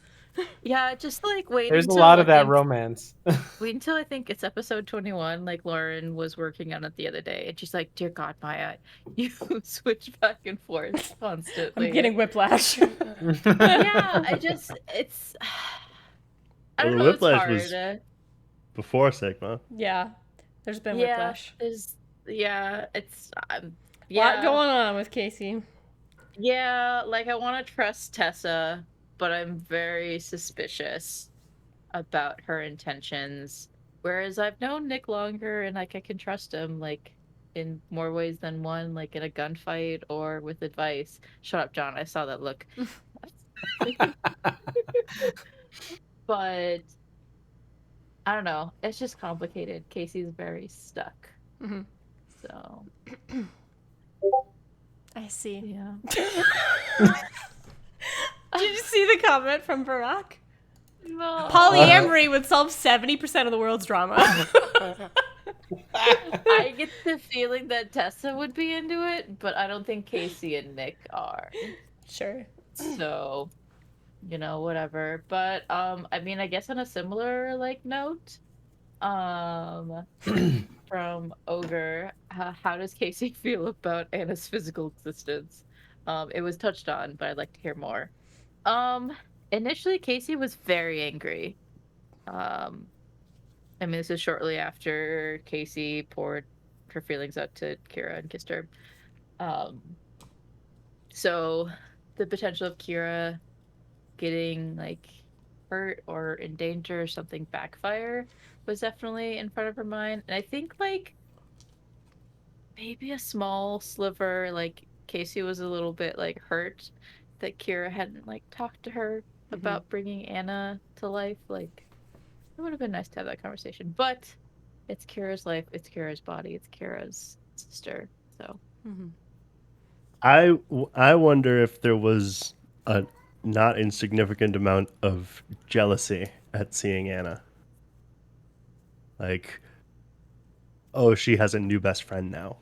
Yeah, just like wait. There's a until, lot of I that think- romance. Wait until I think it's episode 21. Like Lauren was working on it the other day, and she's like, "Dear God, Maya, you switch back and forth constantly." I'm getting whiplash. Yeah, it's. I don't Well, know. the whiplash it's was- hard. Before Sigma. Yeah. There's been Yeah, whiplash. it's Lot yeah, going on with Casey. yeah. Like I want to trust Tessa, but I'm very suspicious about her intentions. Whereas I've known Nick longer, and like I can trust him, like in more ways than one, like in a gunfight or with advice. Shut up, John. I saw that look. But I don't know. It's just complicated. Casey's very stuck. Mm-hmm. So I see. yeah. Did you see the comment from Barack? No. Polyamory would solve 70% of the world's drama. I get the feeling that Tessa would be into it, but I don't think Casey and Nick are. Sure. So, whatever. But I mean, I guess on a similar note, from Ogre, how does Casey feel about Anna's physical existence? It was touched on, but I'd like to hear more. Initially, Casey was very angry. I mean, this is shortly after Casey poured her feelings out to Kira and kissed her. So the potential of Kira getting hurt or in danger or something backfire was definitely in front of her mind. And I think maybe a small sliver, Casey was a little bit hurt that Kira hadn't talked to her about bringing Anna to life. It would have been nice to have that conversation, but it's Kira's life, it's Kira's body, it's Kira's sister. So I wonder if there was a not insignificant amount of jealousy at seeing Anna. Oh, she has a new best friend now.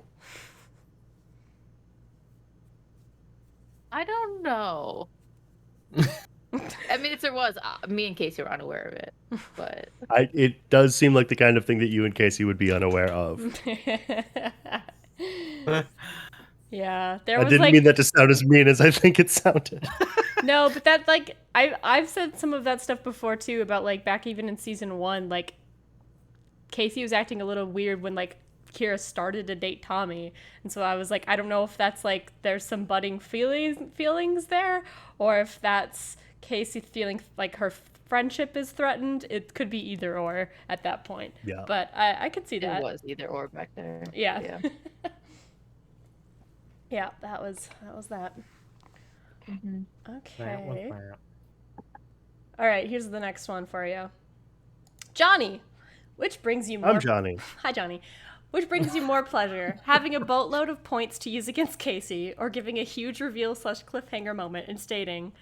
I don't know. I mean, if there was, me and Casey were unaware of it, but It does seem like the kind of thing that you and Casey would be unaware of. Yeah, there I was didn't mean that to sound as mean as I think it sounded. No, but that I've said some of that stuff before too about back even in season 1, Casey was acting a little weird when Kira started to date Tommy, and so I was I don't know if that's there's some budding feelings there, or if that's Casey feeling her friendship is threatened. It could be either or at that point. Yeah, but I could see that. it was either or back there. Yeah. Yeah, that was that. Mm-hmm. Okay. All right, here's the next one for you. Johnny, which brings you more... I'm Johnny. Hi, Johnny. Which brings you more pleasure, having a boatload of points to use against Casey, or giving a huge reveal / cliffhanger moment and stating,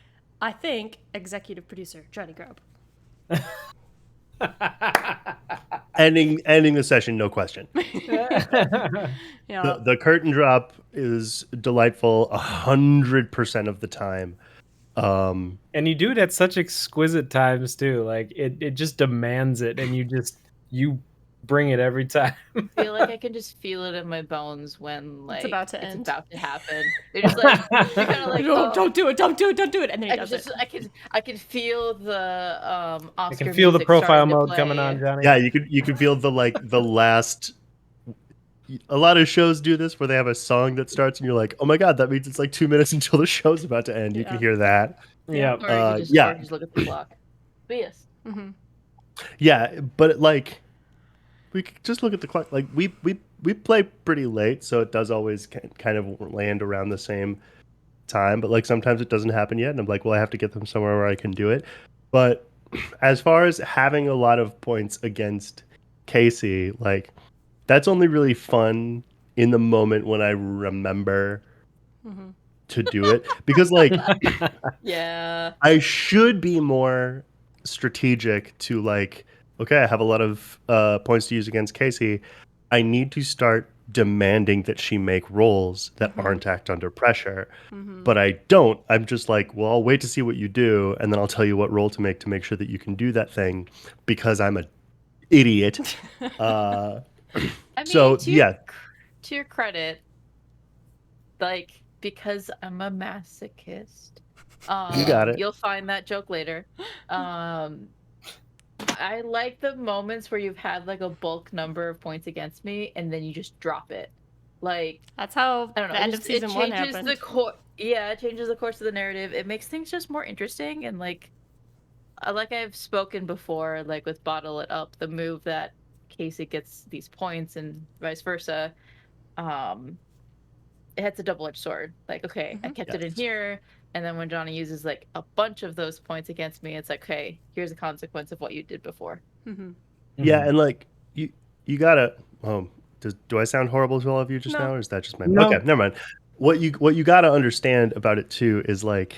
I think, executive producer Jonny Grubb. Ending the session, no question. Yeah. The curtain drop is delightful 100% of the time. And you do it at such exquisite times too. It just demands it, and you bring it every time. I feel I can just feel it in my bones when it's about to end. It's about to happen. They're just you're kind of don't do it, and then he does it. I can feel the Oscar. I can feel the profile mode coming on, Johnny. Yeah, you can feel the last. A lot of shows do this where they have a song that starts and you're like, oh my god, that means it's 2 minutes until the show's about to end. You can hear that. Yeah. Or you just look at the clock. But yes. Mm-hmm. Yeah, but we could just look at the clock. We play pretty late, so it does always kind of land around the same time. But sometimes it doesn't happen yet, and I'm well, I have to get them somewhere where I can do it. But as far as having a lot of points against Casey, that's only really fun in the moment when I remember to do it, because yeah, I should be more strategic to okay, I have a lot of points to use against Casey. I need to start demanding that she make rolls that aren't act under pressure. But I don't. I'm just well, I'll wait to see what you do, and then I'll tell you what roll to make sure that you can do that thing, because I'm an idiot. I mean, so to your credit, because I'm a masochist, you got it. You'll find that joke later. I like the moments where you've had a bulk number of points against me, and then you just drop it. That's how I don't know, the end of season 1 happened. It changes the course of the narrative. It makes things just more interesting, and I've spoken before, with Bottle It Up, the move that Casey gets these points and vice versa. It's a double-edged sword. Okay, I kept it in here, And then when Jonny uses like a bunch of those points against me, it's like, okay, here's a consequence of what you did before. Mm-hmm. Yeah, and like you gotta. Do I sound horrible to all of you just No. now, or is that just my? No. Okay, never mind. What you gotta understand about it too is like,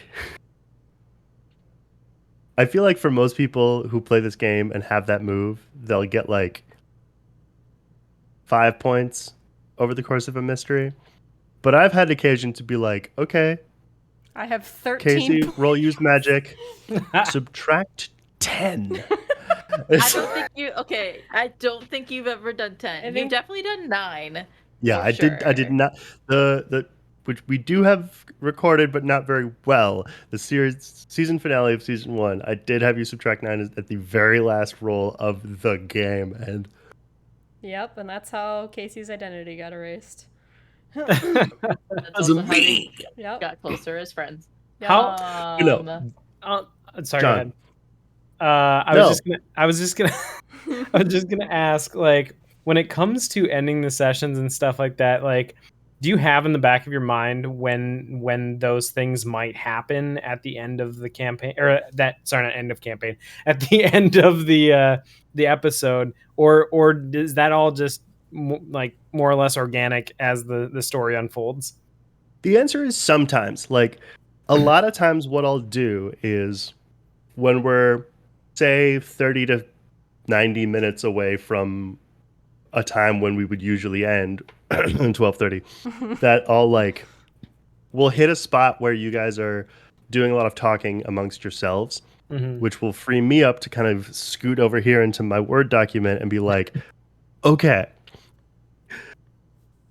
I feel like for most people who play this game and have that move, they'll get like 5 points over the course of a mystery. But I've had occasion to be like, okay, I have 13 Casey, points. roll use magic, subtract 10. I don't think you've ever done 10. You've definitely done 9. Yeah, I did not. The which we do have recorded, but not very well. The season finale of season 1. I did have you subtract 9 at the very last roll of the game, and Yep, and that's how Casey's identity got erased. That's also how we Yep. got closer as friends. How? Sorry, John. go ahead. I was just gonna ask, like, when it comes to ending the sessions and stuff like that, like, do you have in the back of your mind when those things might happen at the end of the campaign, or not end of campaign, at the end of the episode, or is that all just like more or less organic as the story unfolds? the answer is sometimes. Like, a lot of times what I'll do is when we're, say, 30 to 90 minutes away from a time when we would usually end 12:30, that I'll like, we'll hit a spot where you guys are doing a lot of talking amongst yourselves, which will free me up to kind of scoot over here into my Word document and be like, okay,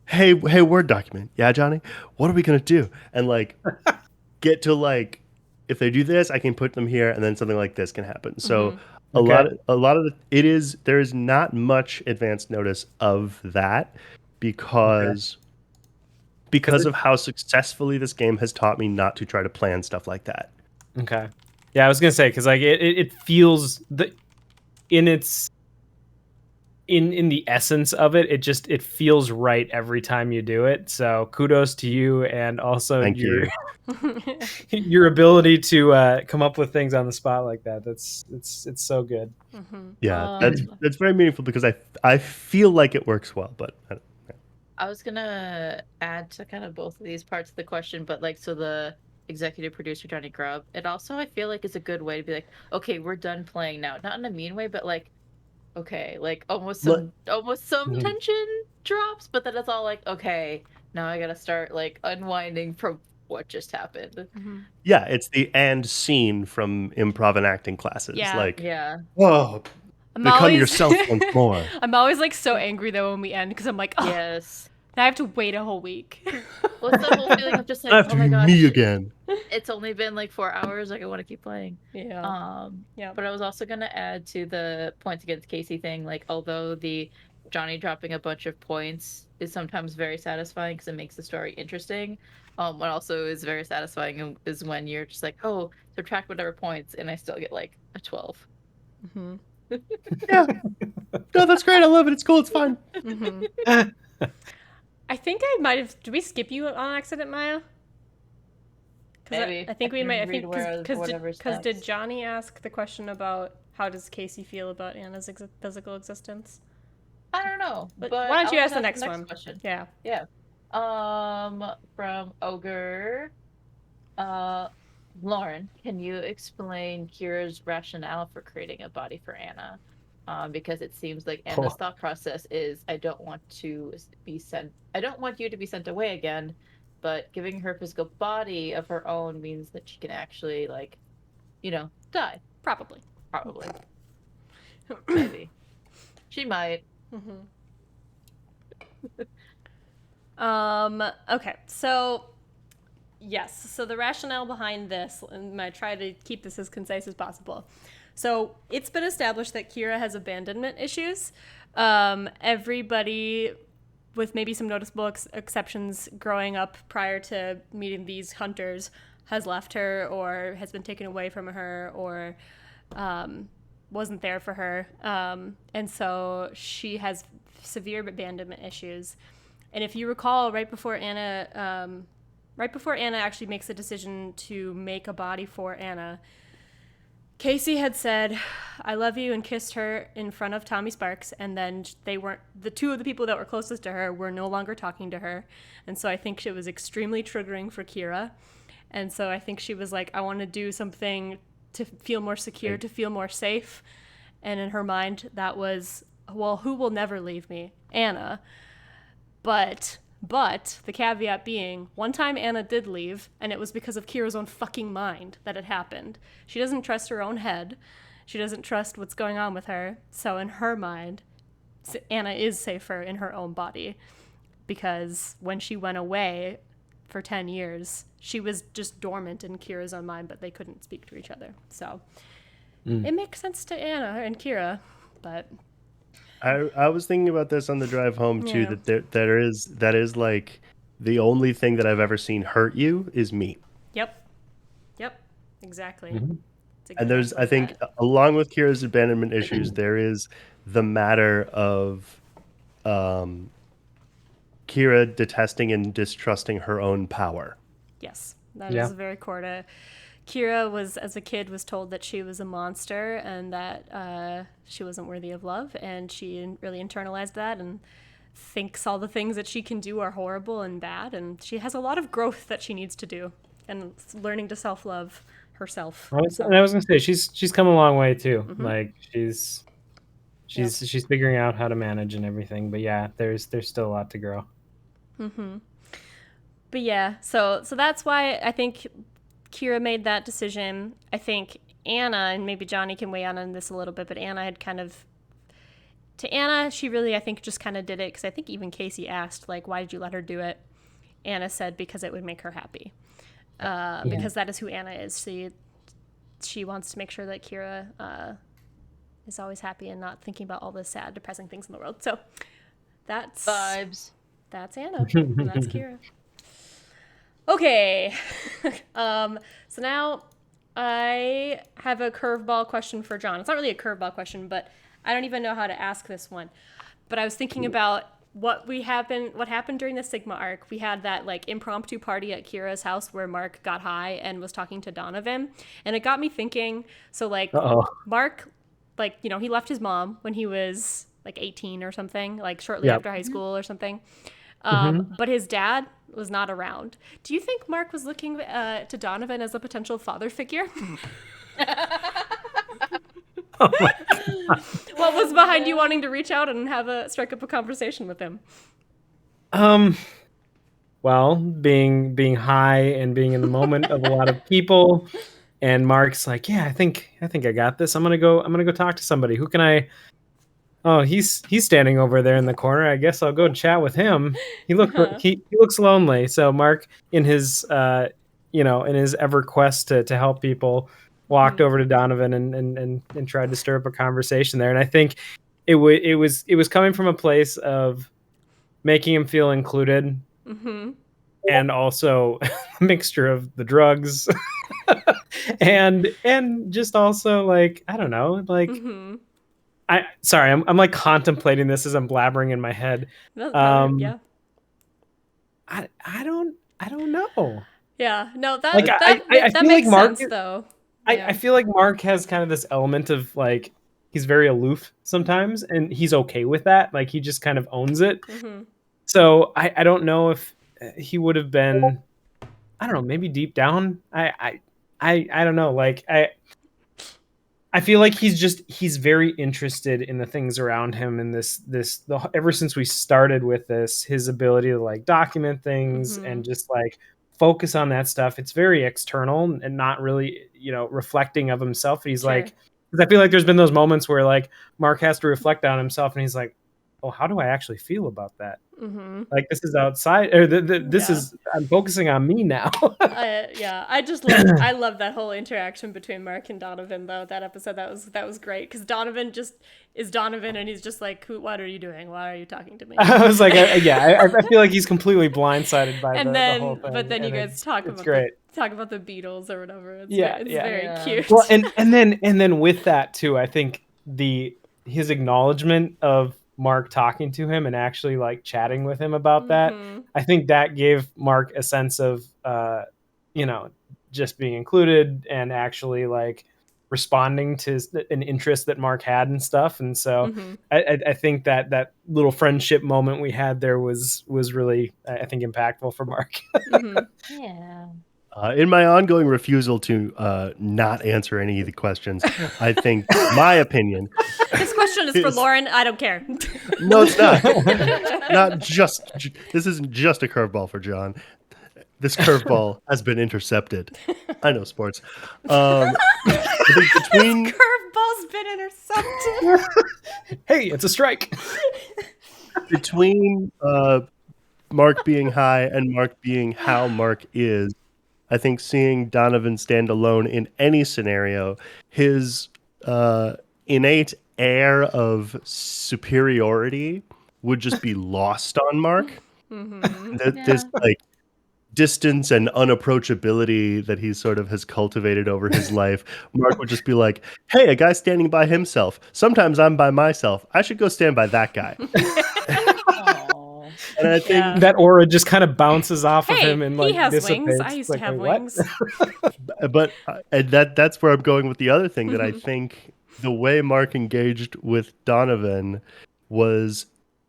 hey, Word document. Yeah, Jonny, what are we going to do? And like, get to like, if they do this, I can put them here, and then something like this can happen. So a lot of there is not much advance notice of that because of how successfully this game has taught me not to try to plan stuff like that. Okay. Yeah, I was gonna say, because like it feels in the essence of it, it feels right every time you do it. So kudos to you, and also Thank you. your ability to come up with things on the spot like that. It's so good. Yeah, that's very meaningful because I feel like it works well, but I was gonna add to kind of both of these parts of the question, but like, so the executive producer Jonny Grubb, it also, I feel like, is a good way to be like, okay, we're done playing now, not in a mean way, but like, okay, like almost some tension drops, but then it's all like, okay, now I gotta start like unwinding from what just happened. Yeah, it's the and scene from improv and acting classes. Yeah. Like, Yeah. whoa, become yourself once more. I'm always like so angry though when we end, because I'm like, oh, Yes. now I have to wait a whole week. Well, it's the whole feeling of just I have like, to oh my be gosh, me again. it's only been like 4 hours. Like, I want to keep playing. Yeah. Yeah. But I was also gonna add to the points against Casey thing. Like, although the Jonny dropping a bunch of points is sometimes very satisfying because it makes the story interesting. What also is very satisfying is when you're just like, oh, subtract whatever points, and I still get like a 12. Yeah. No, that's great. I love it. It's cool. It's fun. I think I might have. Did we skip you on accident, Maya? Maybe. I think we might. I think because did Jonny ask the question about how does Casey feel about Anna's physical existence? I don't know. But why don't you ask the next one? Question. Yeah. Yeah. From Ogre. Lauren, can you explain Kira's rationale for creating a body for Anna? Because it seems like Anna's thought process is, I don't want you to be sent away again, but giving her a physical body of her own means that she can actually, like, die. Probably. Maybe. She might. Okay, so yes, so the rationale behind this, and I'm gonna try to keep this as concise as possible. So it's been established that Kira has abandonment issues. Everybody, with maybe some noticeable exceptions, growing up prior to meeting these hunters, has left her or has been taken away from her or wasn't there for her. And so she has severe abandonment issues. And if you recall, right right before Anna actually makes the decision to make a body for Anna, Casey had said, "I love you," and kissed her in front of Tommy Sparks, and then the two of the people that were closest to her were no longer talking to her. And so I think it was extremely triggering for Kira. And so I think she was like, I want to do something to feel more secure, to feel more safe. And in her mind, that was, well, who will never leave me? Anna. But the caveat being, one time Anna did leave, and it was because of Kira's own fucking mind that it happened. She doesn't trust her own head. She doesn't trust what's going on with her. So in her mind, Anna is safer in her own body. Because when she went away for 10 years, she was just dormant in Kira's own mind, but they couldn't speak to each other. So it makes sense to Anna and Kira, but... I was thinking about this on the drive home too. Yeah. That is like the only thing that I've ever seen hurt you is me. Yep, exactly. Mm-hmm. And there's, I think, along with Kira's abandonment issues, there is the matter of Kira detesting and distrusting her own power. Yes, that is very core to. Kira was, as a kid, was told that she was a monster and that she wasn't worthy of love, and she really internalized that and thinks all the things that she can do are horrible and bad, and she has a lot of growth that she needs to do and learning to self-love herself. And I was gonna say she's come a long way too. Mm-hmm. Like she's figuring out how to manage and everything. But yeah, there's still a lot to grow. Mm-hmm. But yeah, so that's why I think Kira made that decision. I think Anna, and maybe Jonny can weigh in on this a little bit, but Anna had kind of, to Anna, she really, I think, just kind of did it, because I think even Casey asked, like, why did you let her do it? Anna said, because it would make her happy. Because that is who Anna is. She wants to make sure that Kira is always happy and not thinking about all the sad, depressing things in the world. So that's... Vibes. That's Anna, and that's Kira. Okay, so now I have a curveball question for John. It's not really a curveball question, but I don't even know how to ask this one. But I was thinking about what happened during the Sigma arc. We had that like impromptu party at Kira's house where Mark got high and was talking to Donovan, and it got me thinking. So like Mark, like, you know, he left his mom when he was like 18 or something, like shortly after high school or something. But his dad was not around. Do you think Mark was looking to Donovan as a potential father figure? Oh my God. What was behind you wanting to reach out and strike up a conversation with him? Well, being high and being in the moment of a lot of people, and Mark's like, yeah, I think I got this. I'm gonna go talk to somebody. Who can I? Oh, he's standing over there in the corner. I guess I'll go chat with him. He looks lonely. So Mark, in his in his ever quest to help people, walked over to Donovan and tried to stir up a conversation there. And I think it was coming from a place of making him feel included, and also a mixture of the drugs, and just also like, I don't know, like. I'm like contemplating this as I'm blabbering in my head. I don't know. Yeah, no, that like, that feel makes like Mark, sense though. I feel like Mark has kind of this element of like, he's very aloof sometimes, and he's okay with that. Like, he just kind of owns it. So I don't know if he would have been, I don't know, maybe deep down. I don't know. Like, I feel like he's very interested in the things around him, and ever since we started with this, his ability to like document things and just like focus on that stuff. It's very external and not really, reflecting of himself. He's like, because I feel like there's been those moments where like Mark has to reflect on himself, and he's like, oh, how do I actually feel about that? Like, this is outside, or this is, I'm focusing on me now. I love that whole interaction between Mark and Donovan though. That episode, that was great, because Donovan just is Donovan, and he's just like, what are you doing? Why are you talking to me? I was like, I feel like he's completely blindsided by the whole thing. But then you guys talk about the Beatles or whatever. It's very cute. Well, and then with that too, I think his acknowledgement of Mark talking to him and actually like chatting with him about that, I think that gave Mark a sense of just being included and actually like responding to an interest that Mark had and stuff. And so I think that little friendship moment we had there was really, I think, impactful for Mark. Yeah. In my ongoing refusal to not answer any of the questions, I think my opinion. This question is for Lauren. I don't care. No, it's not. This isn't just a curveball for John. This curveball has been intercepted. I know sports. I think between This curveball's been intercepted. Hey, it's a strike. between Mark being high and Mark being how Mark is, I think seeing Donovan stand alone in any scenario, his innate air of superiority would just be lost on Mark. This like distance and unapproachability that he sort of has cultivated over his life, Mark would just be like, hey, a guy standing by himself. Sometimes I'm by myself. I should go stand by that guy. And I think that aura just kind of bounces off of Hey, him and like he has dissipates. wings. I used to Like, have wait, what? wings. but and that's where I'm going with the other thing that I think the way Mark engaged with Donovan was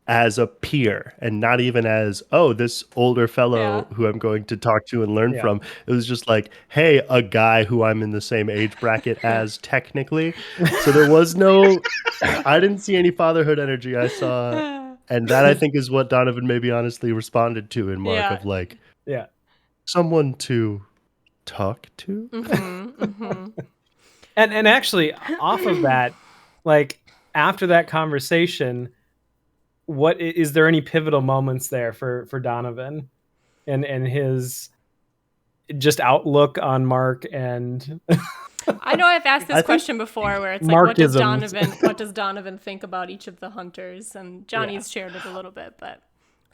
as a peer and not even as, oh, this older fellow who I'm going to talk to and learn from. It was just like, hey, a guy who I'm in the same age bracket as technically. So there was no, I didn't see any fatherhood energy. I saw, and that I think is what Donovan maybe honestly responded to in Mark of like, someone to talk to. And actually off of that, like after that conversation, what is there any pivotal moments there for Donovan and his just outlook on Mark? And I know I've asked this question before where it's like, Markisms. what does Donovan think about each of the hunters? And Johnny's shared it a little bit, but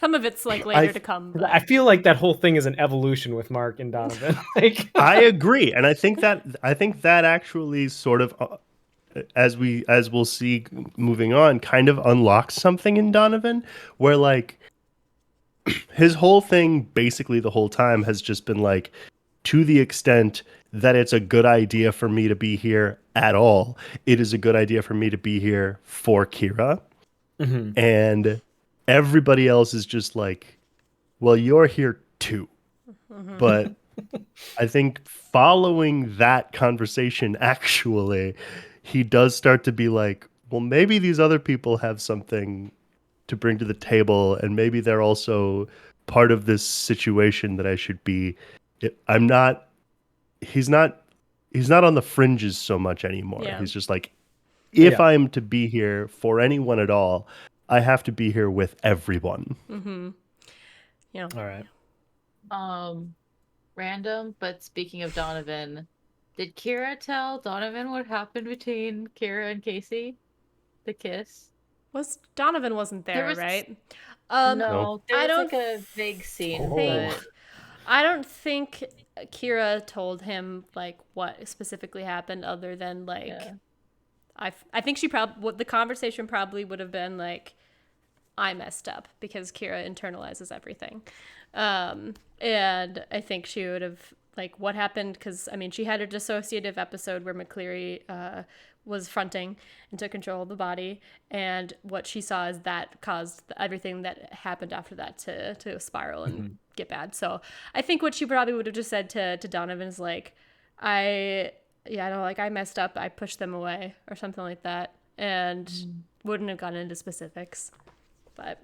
some of it's like later to come. But I feel like that whole thing is an evolution with Mark and Donovan. Like, I agree, and I think that actually sort of, as we'll see moving on, kind of unlocks something in Donovan, where like his whole thing, basically the whole time, has just been like, to the extent that it's a good idea for me to be here at all, it is a good idea for me to be here for Kira, and everybody else is just like, well, you're here too. But I think following that conversation, actually, he does start to be like, well, maybe these other people have something to bring to the table, and maybe they're also part of this situation that I should be. He's not on the fringes so much anymore. He's just like, if I'm to be here for anyone at all, I have to be here with everyone. Yeah. all right. Random, but speaking of Donovan, did Kira tell Donovan what happened between Kira and Casey? The kiss? Donovan wasn't there, right? No, there I was don't like a big scene. I don't think Kira told him like what specifically happened, other than like, I think she probably, the conversation probably would have been like, I messed up, because Kira internalizes everything. And I think she would have like, what happened? Because I mean, she had a dissociative episode where McCleary was fronting and took control of the body, and what she saw is that caused everything that happened after that to spiral and get bad. So I think what she probably would have just said to Donovan is like, I messed up, I pushed them away, or something like that, and wouldn't have gone into specifics. But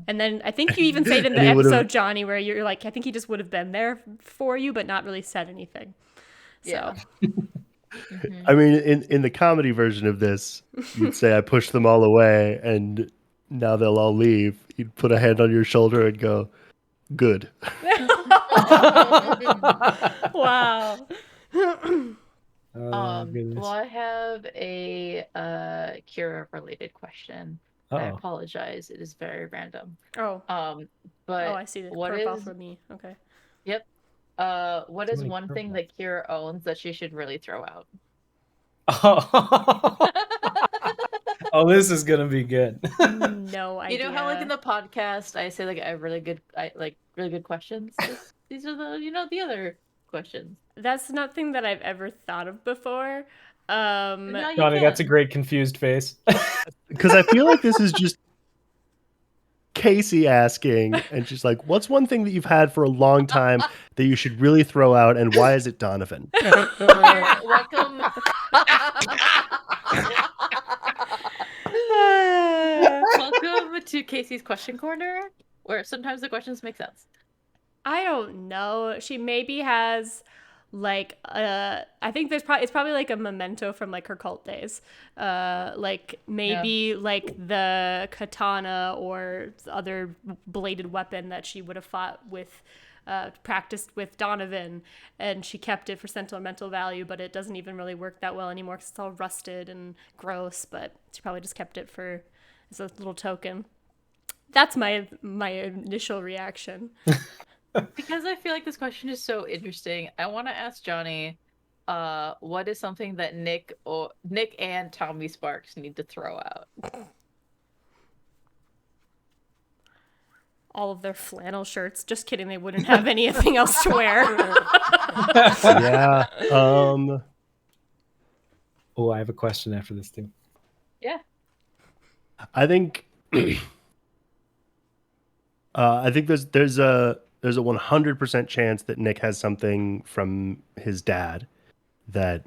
and then I think you even say it in the episode, Johnny, where you're like, I think he just would have been there for you, but not really said anything. So I mean, in the comedy version of this, you'd say I pushed them all away and now they'll all leave. You'd put a hand on your shoulder and go, good. Wow. Well, I have a Kira related question. I apologize. It is very random. But I see the curveball for me. Okay. Yep. What is one thing that Kira owns that she should really throw out? Oh, this is gonna be good. No idea. You know how like in the podcast I say like I have really good really good questions. These are the other questions. That's nothing that I've ever thought of before. Now you Johnny, that's a can. great confused face. Because I feel like this is just Casey asking, and she's like, "What's one thing that you've had for a long time that you should really throw out, and why is it Donovan?" Welcome. Welcome to Casey's Question Corner, where sometimes the questions make sense. I don't know. She maybe has like I think it's probably like a memento from like her cult days. Like maybe like the katana or other bladed weapon that she would have fought with practiced with Donovan, and she kept it for sentimental value, but it doesn't even really work that well anymore because it's all rusted and gross, but she probably just kept it for as a little token. That's my initial reaction. Because I feel like this question is so interesting, I want to ask Johnny, what is something that Nick and Tommy Sparks need to throw out? All of their flannel shirts. Just kidding, they wouldn't have anything else to wear. Yeah. Oh, I have a question after this too. Yeah. I think there's a 100% chance that Nick has something from his dad that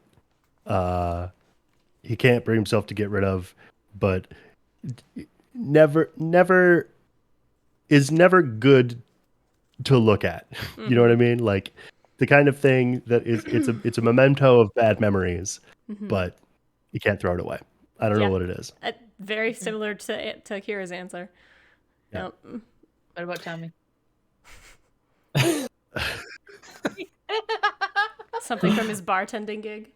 he can't bring himself to get rid of, but never is never good to look at. You know what I mean? Like the kind of thing that is it's a memento of bad memories, but you can't throw it away. I don't know what it is. Very similar to Kira's answer. Yeah. Nope. What about Tommy? Something from his bartending gig.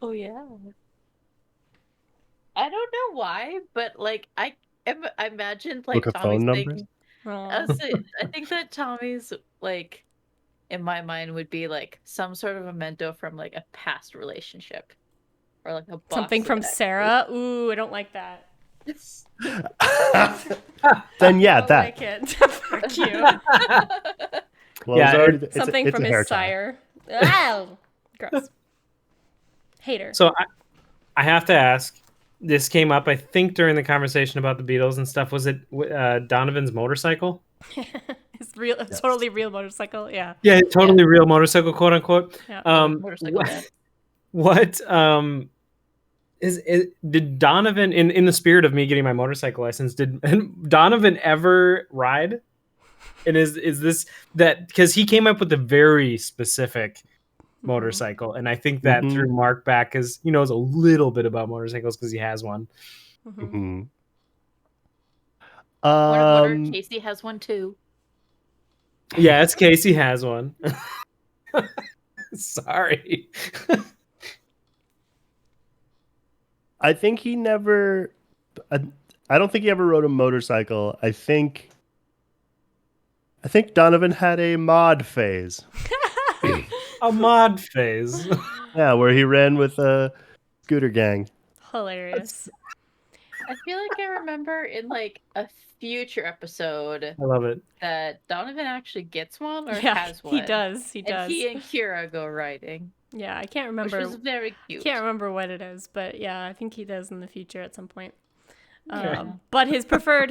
Oh yeah. I don't know why, but like I imagined like Book of Tommy's phone numbers? thing. Aw. I think that Tommy's like in my mind would be like some sort of memento from like a past relationship. Or like a boss Something from that- Sarah. Ooh, I don't like that. Then yeah, I don't that. like it. Fuck you. Well, Yeah, it's already, Something it's from a hair his tie. sire. Ow! Gross. Hater. So I have to ask. This came up, I think, during the conversation about the Beatles and stuff. Was it Donovan's motorcycle? It's real. It's totally real motorcycle. Yeah. Yeah, totally real motorcycle, quote unquote. Yeah. Motorcycle man. What did Donovan, in the spirit of me getting my motorcycle license, did Donovan ever ride? And is this that because he came up with a very specific motorcycle, and I think that threw Mark back because he knows a little bit about motorcycles because he has one. Casey has one too. Yeah, it's Casey has one. Sorry. I think he never. I don't think he ever rode a motorcycle. I think Donovan had a mod phase. A mod phase. Yeah, where he ran with a scooter gang. Hilarious. I feel like I remember in like a future episode I love it. that Donovan actually gets one or Yeah, has one. he does. He And does. he and Kira go riding. Yeah, I can't Which remember. was very cute. Can't remember what it is, but yeah, I think he does in the future at some point. Okay. But his preferred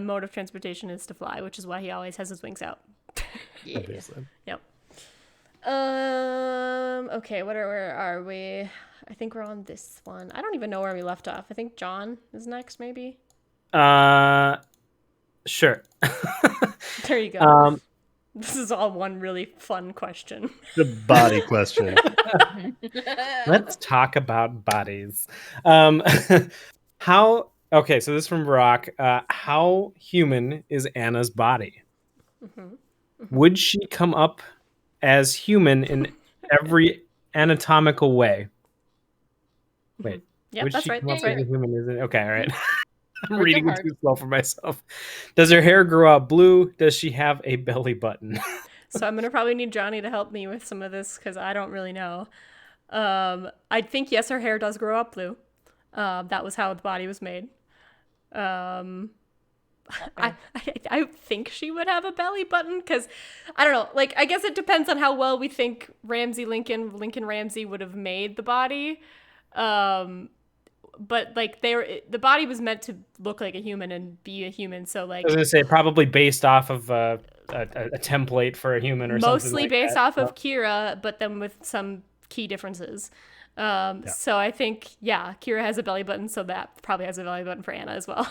mode of transportation is to fly, which is why he always has his wings out. Yeah. Obviously. Yep. Okay, where are we? I think we're on this one. I don't even know where we left off. I think John is next, maybe. Sure. There you go. This is all one really fun question. The body question. Let's talk about bodies. Okay, so this is from Varrock. How human is Anna's body? Would she come up as human in every anatomical way? Wait. Yep, would that's she right. come That's up as right. a human? Is it? Okay, all right. I'm Working reading it hard. too slow for myself. Does her hair grow out blue? Does she have a belly button? So I'm gonna probably need Johnny to help me with some of this because I don't really know. I think yes, her hair does grow up blue. That was how the body was made. I think she would have a belly button because I don't know. Like, I guess it depends on how well we think Lincoln Ramsey would have made the body. But like the body was meant to look like a human and be a human. So like, I was gonna say probably based off of a template for a human or something. Mostly like based that. off of Kira, but then with some key differences. So I think, Kira has a belly button, so that probably has a belly button for Anna as well.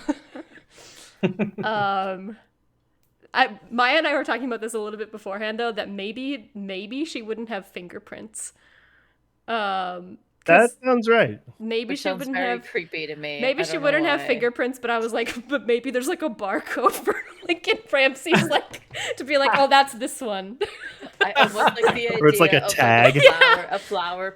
Maya and I were talking about this a little bit beforehand, though, that maybe she wouldn't have fingerprints. That sounds right. Maybe Which she sounds wouldn't very have creepy to me. Maybe I she don't know wouldn't have why. fingerprints, but I was like, but maybe there's like a barcode for Lincoln Ramsey's, like, to be like, oh, that's this one. I almost like the idea Or it's like a of tag. a flower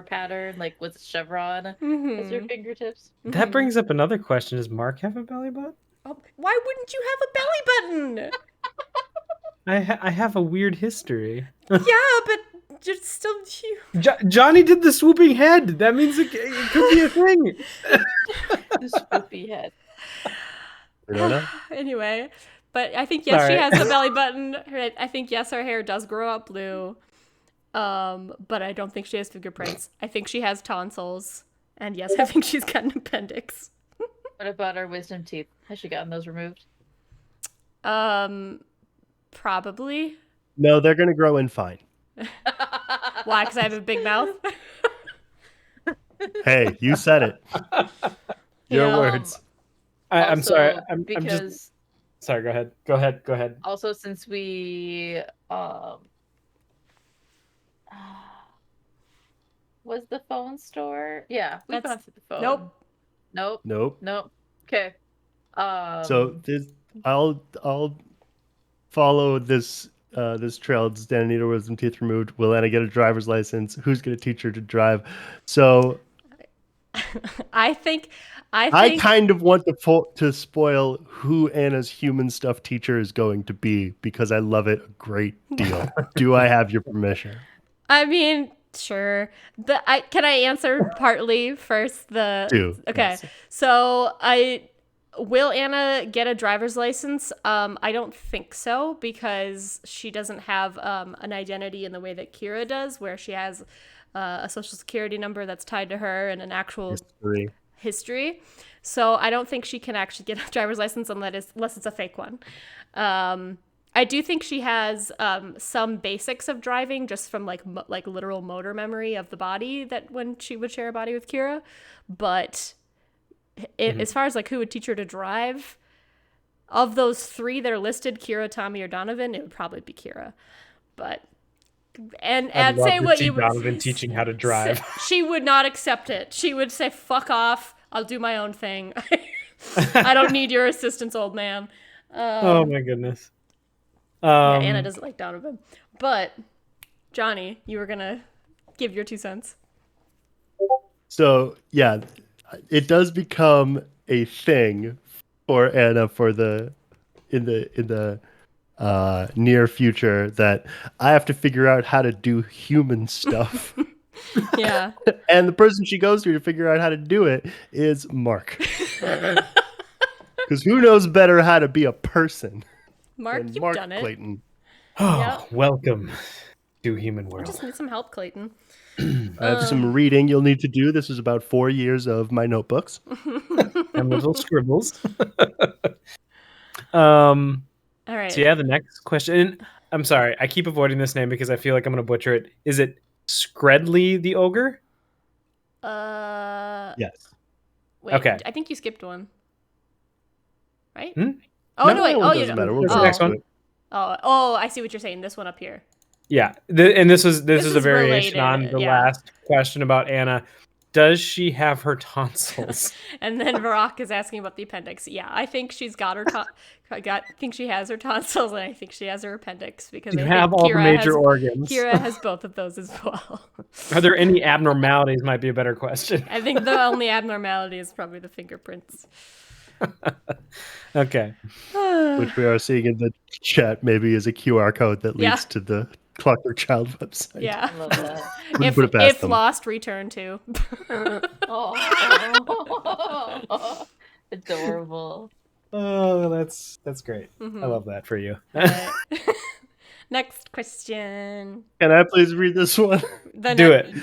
pattern, like with chevron as your fingertips. That brings up another question: does Mark have a belly button? Oh, why wouldn't you have a belly button? I have a weird history. Yeah, but you're still huge. Johnny did the swooping head. That means it could be a thing. The swoopy head. You don't know? Anyway, but I think, yes, Sorry. she has a belly button. I think, yes, her hair does grow up blue. But I don't think she has fingerprints. I think she has tonsils. And yes, I think she's got an appendix. What about our wisdom teeth? Has she gotten those removed? Probably. No, they're going to grow in fine. Why? Because I have a big mouth? Hey, you said it. Your Yeah. words. I'm Also, sorry. I'm because just sorry. Go ahead. also since we was the phone store? Yeah, we've That's- gone to the phone. Nope. Nope. Okay. So I'll follow this trail. Does Dana need her wisdom teeth removed? Will Anna get a driver's license? Who's going to teach her to drive? So I think I kind of want to spoil who Anna's human stuff teacher is going to be because I love it a great deal. Do I have your permission? I mean, sure. Can I answer partly first? Do. Okay. Yes. So will Anna get a driver's license? I don't think so because she doesn't have an identity in the way that Kira does, where she has a social security number that's tied to her and an actual history. So I don't think she can actually get a driver's license unless it's a fake one. I do think she has some basics of driving just from like literal motor memory of the body that when she would share a body with Kira. But as far as like who would teach her to drive, of those three that are listed, Kira, Tommy, or Donovan, it would probably be Kira. But I'd say what you would Donovan teaching how to drive. She would not accept it. She would say, "Fuck off! I'll do my own thing. I don't need your assistance, old man." Oh my goodness. Yeah, Anna doesn't like Donovan. But Johnny, you were gonna give your 2 cents. So yeah, it does become a thing for Anna in the near future that I have to figure out how to do human stuff. Yeah. And the person she goes to figure out how to do it is Mark. Because who knows better how to be a person Mark, than you've Mark done it. Clayton. Yep. Welcome to Human World. I just need some help, Clayton. I have some reading you'll need to do. This is about 4 years of my notebooks. And little scribbles. All right. So yeah, the next question. I'm sorry, I keep avoiding this name because I feel like I'm going to butcher it. Is it SkredlitheOgre? Yes. Wait, Okay. I think you skipped one. Right? Hmm? Oh, no, wait. Oh, you doesn't matter. know. We'll What's go the next to one? it. Oh, I see what you're saying. This one up here. Yeah, and this was This a is variation related, on the yeah. last question about Anna. Does she have her tonsils? And then Varrock is asking about the appendix. Yeah, I think she's got her. I think she has her tonsils, and I think she has her appendix because You I have think all the Kira major has, organs. Kira has both of those as well. Are there any abnormalities? Might be a better question. I think the only abnormality is probably the fingerprints. Okay. Which we are seeing in the chat maybe is a QR code that leads to the Clockwork Child website. Yeah. I love that. Wouldn't put it past If them. lost, return to. Oh. Adorable. Oh, that's great. Mhm. I love that for you. All right. Next question. Can I please read this one? Do it.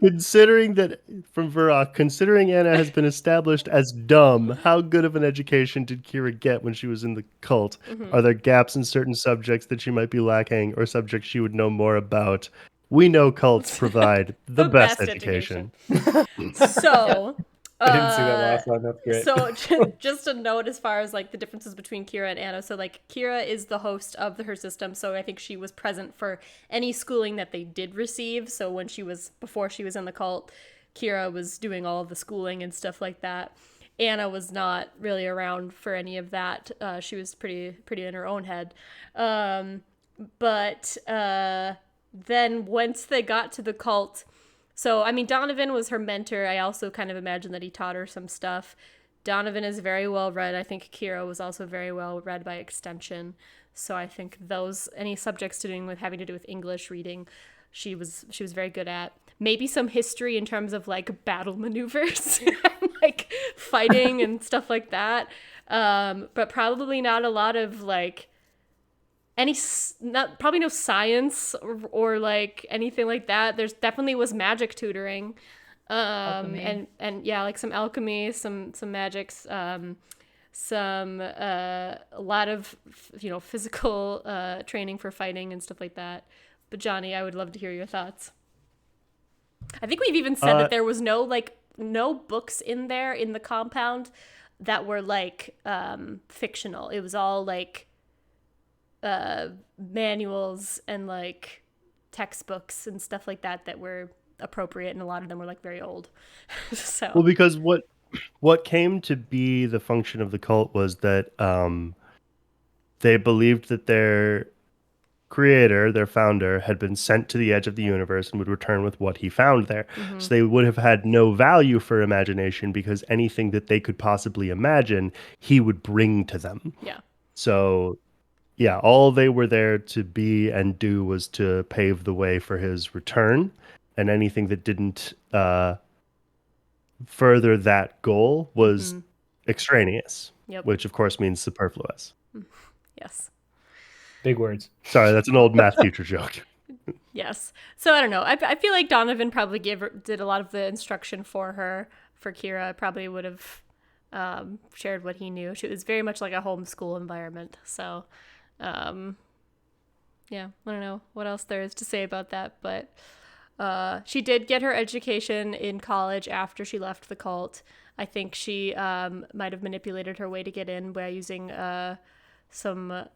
Considering that, from Varrock, considering Anna has been established as dumb, how good of an education did Kira get when she was in the cult? Are there gaps in certain subjects that she might be lacking, or subjects she would know more about? We know cults provide the best education. So, I didn't see that last one. That's great. So just a note as far as like the differences between Kira and Anna. So like Kira is the host of her system, so I think she was present for any schooling that they did receive. So before she was in the cult, Kira was doing all of the schooling and stuff like that. Anna was not really around for any of that. She was pretty in her own head. But then once they got to the cult. So, I mean, Donovan was her mentor. I also kind of imagine that he taught her some stuff. Donovan is very well read. I think Kira was also very well read by extension. So I think any subjects having to do with English reading, she was very good at. Maybe some history in terms of like battle maneuvers, like fighting and stuff like that. But probably not a lot of like probably no science or like anything like that. There's definitely was magic tutoring, and yeah, like some alchemy, some magics, a lot of physical training for fighting and stuff like that. But Jonny, I would love to hear your thoughts. I think we've even said that there was no books in there in the compound that were like fictional. It was all like manuals and like textbooks and stuff like that were appropriate, and a lot of them were like very old. So well, because what came to be the function of the cult was that they believed that their creator, their founder, had been sent to the edge of the universe and would return with what he found there. So they would have had no value for imagination, because anything that they could possibly imagine, he would bring to them. Yeah. So yeah, all they were there to be and do was to pave the way for his return, and anything that didn't further that goal was extraneous, which of course means superfluous. Yes. Big words. Sorry, that's an old math teacher joke. Yes. So I don't know. I feel like Donovan probably did a lot of the instruction for her. For Kira, probably would have shared what he knew. It was very much like a homeschool environment. So yeah, I don't know what else there is to say about that, but she did get her education in college after she left the cult. I think she might have manipulated her way to get in by using some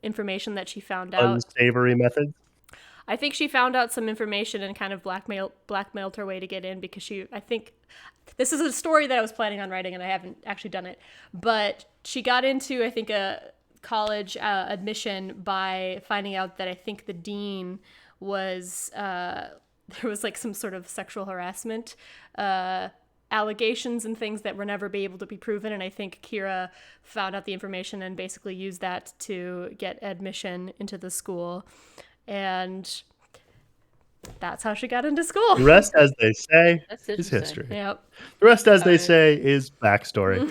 information that she found out. Unsavory methods. I think she found out some information and kind of blackmailed her way to get in, because I think this is a story that I was planning on writing and I haven't actually done it, but she got into, I think, a college admission by finding out that I think the dean was there was like some sort of sexual harassment allegations and things that were never be able to be proven, and I think Kira found out the information and basically used that to get admission into the school, and that's how she got into school. The rest, as they say, is history. Yep. The rest, as they say, is backstory.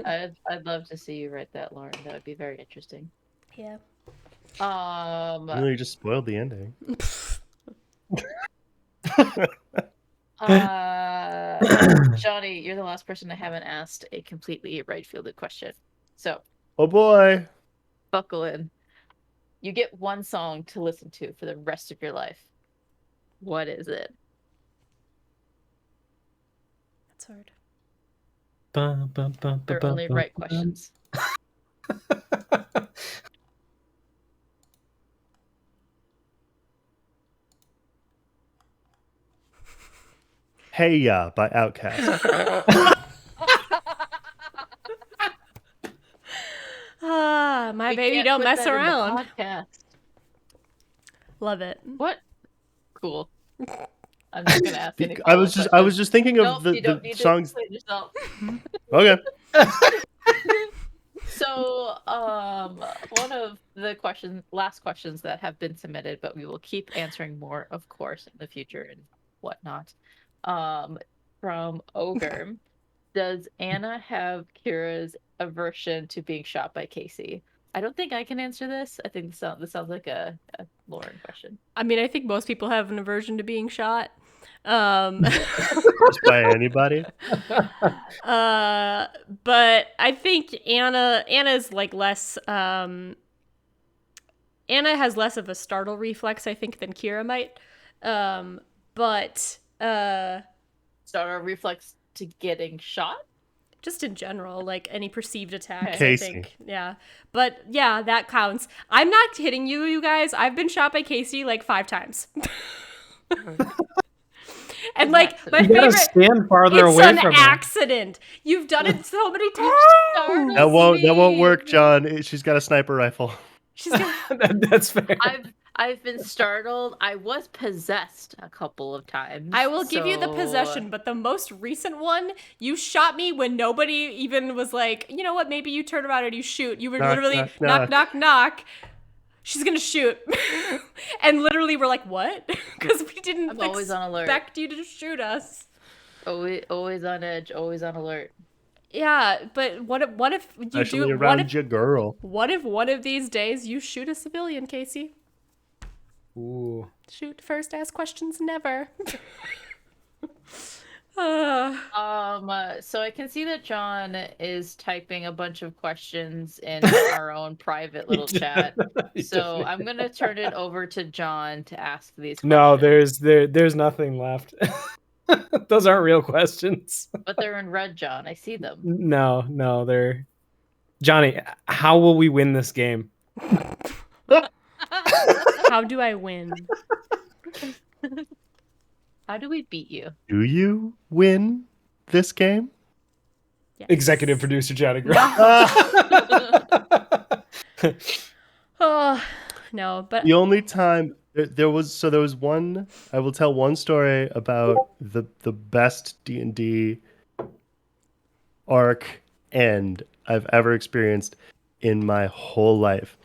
I'd love to see you write that, Lauren. That would be very interesting. Yeah. You just spoiled the ending. Jonny, you're the last person I haven't asked a completely right-fielded question. So, oh boy, buckle in. You get one song to listen to for the rest of your life. What is it? That's hard. They're only right questions. Hey Ya by Outkast. My baby don't mess around. Love it. What? Cool. I'm not gonna ask any. I was just thinking of the songs. Okay. So, one of the last questions that have been submitted, but we will keep answering more, of course, in the future and whatnot. From Ogre, Does Anna have Kira's aversion to being shot by Casey? I don't think I can answer this. I think this sounds like a Lauren question. I mean, I think most people have an aversion to being shot. Just by anybody. But I think Anna's like less. Anna has less of a startle reflex, I think, than Kira might. But Starter reflex to getting shot? just in general, like any perceived attacks, Casey. I think. Yeah. But yeah, that counts. I'm not kidding you guys. I've been shot by Casey like 5 times. And like my You gotta favorite, stand farther it's away an from her. accident. You've done it so many times. Startles That won't me. work, John. She's got a sniper rifle. She's gonna, That's fair. I've been startled. I was possessed a couple of times. I will give you the so- possession, but the most recent one, you shot me when nobody even was like, you know what, maybe you turn around and you shoot. You were Knock, literally knock, knock, knock. knock, knock. She's gonna shoot. And literally we're like, what? Because we didn't I'm always on alert. expect you to shoot us. Always on edge, always on alert. Yeah, but what if you Especially do around your girl. what if one of these days you shoot a civilian, Casey? Ooh. Shoot first, ask questions never. So I can see that John is typing a bunch of questions in our own private little chat. So I'm gonna turn it over to John to ask these questions. No, there's nothing left. Those aren't real questions. But they're in red, John. I see them. No, they're Johnny, how will we win this game? How do I win? How do we beat you? Do you win this game? Yes. Executive producer Jonny Grubb. Oh, no, but The only time there was one. I will tell one story about the best D&D arc end I've ever experienced in my whole life,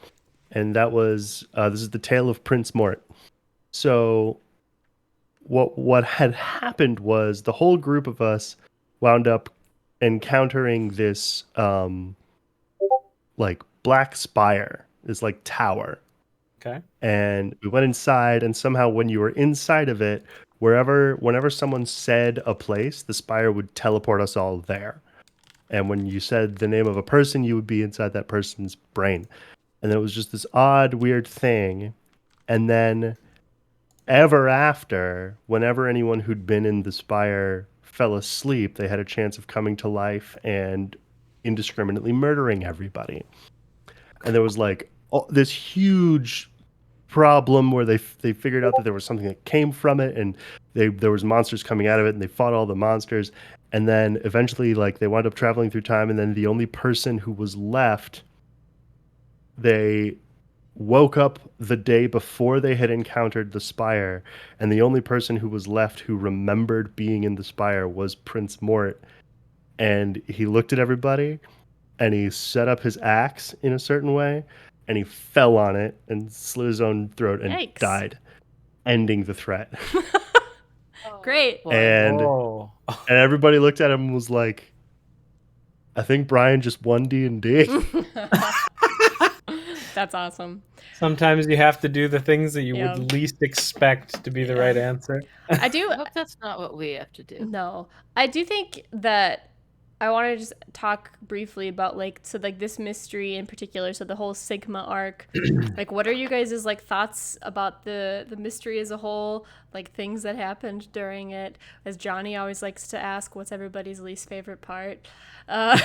and that was this is the tale of Prince Mort. So what had happened was the whole group of us wound up encountering this like black spire, this like tower. Okay. And we went inside, and somehow when you were inside of it, whenever someone said a place, the spire would teleport us all there. And when you said the name of a person, you would be inside that person's brain. And it was just this odd, weird thing. And then ever after, whenever anyone who'd been in the spire fell asleep, they had a chance of coming to life and indiscriminately murdering everybody. And there was like this huge problem where they figured out that there was something that came from it, and there was monsters coming out of it, and they fought all the monsters. And then eventually, like, they wound up traveling through time, and then the only person who was left, they woke up the day before they had encountered the spire, and the only person who was left who remembered being in the spire was Prince Mort. And he looked at everybody, and he set up his axe in a certain way, and he fell on it and slit his own throat and Yikes. died, ending the threat. great. And Oh. and everybody looked at him and was like, I think Brian just won D&D. That's awesome. Sometimes you have to do the things that you Yeah. would least expect to be the right answer. I do I hope that's not what we have to do. No, I do think that I want to just talk briefly about like this mystery in particular. So the whole Sigma arc, like what are you guys' like thoughts about the mystery as a whole? Like things that happened during it. As Johnny always likes to ask, what's everybody's least favorite part? I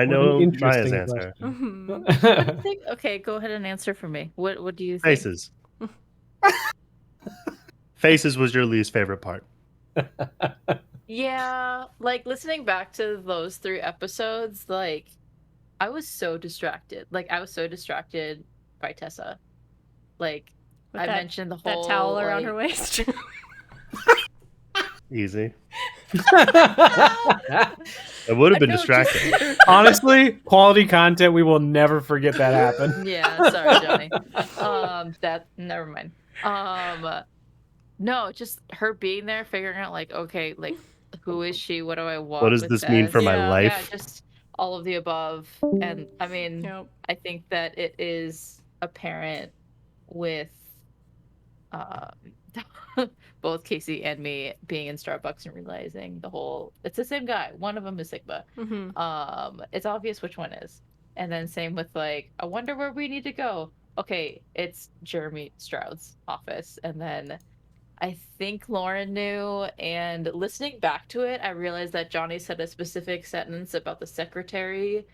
know What an Maya's interesting answer. Mhm. Okay, go ahead and answer for me. What do you think? Faces. Faces was your least favorite part. Yeah, like listening back to those 3 episodes, like I was so distracted. Like I was so distracted by Tessa. Like With I that- mentioned the whole That towel around like, her waist. Easy. It would have been I know, distracting. Honestly, quality content. We will never forget that happened. Yeah, sorry, Johnny. That never mind. No, just her being there, figuring out like, okay, like Who is she? What do I want? What does with this mean for my Yeah. life? Yeah, just all of the above. And I mean, Yep. I think that it is apparent with both Casey and me being in Starbucks and realizing it's the same guy. One of them is Sigma. It's obvious which one is. And then same with like, I wonder where we need to go. Okay, it's Jeremy Stroud's office. And then I think Lauren knew, and listening back to it, I realized that Jonny said a specific sentence about the secretary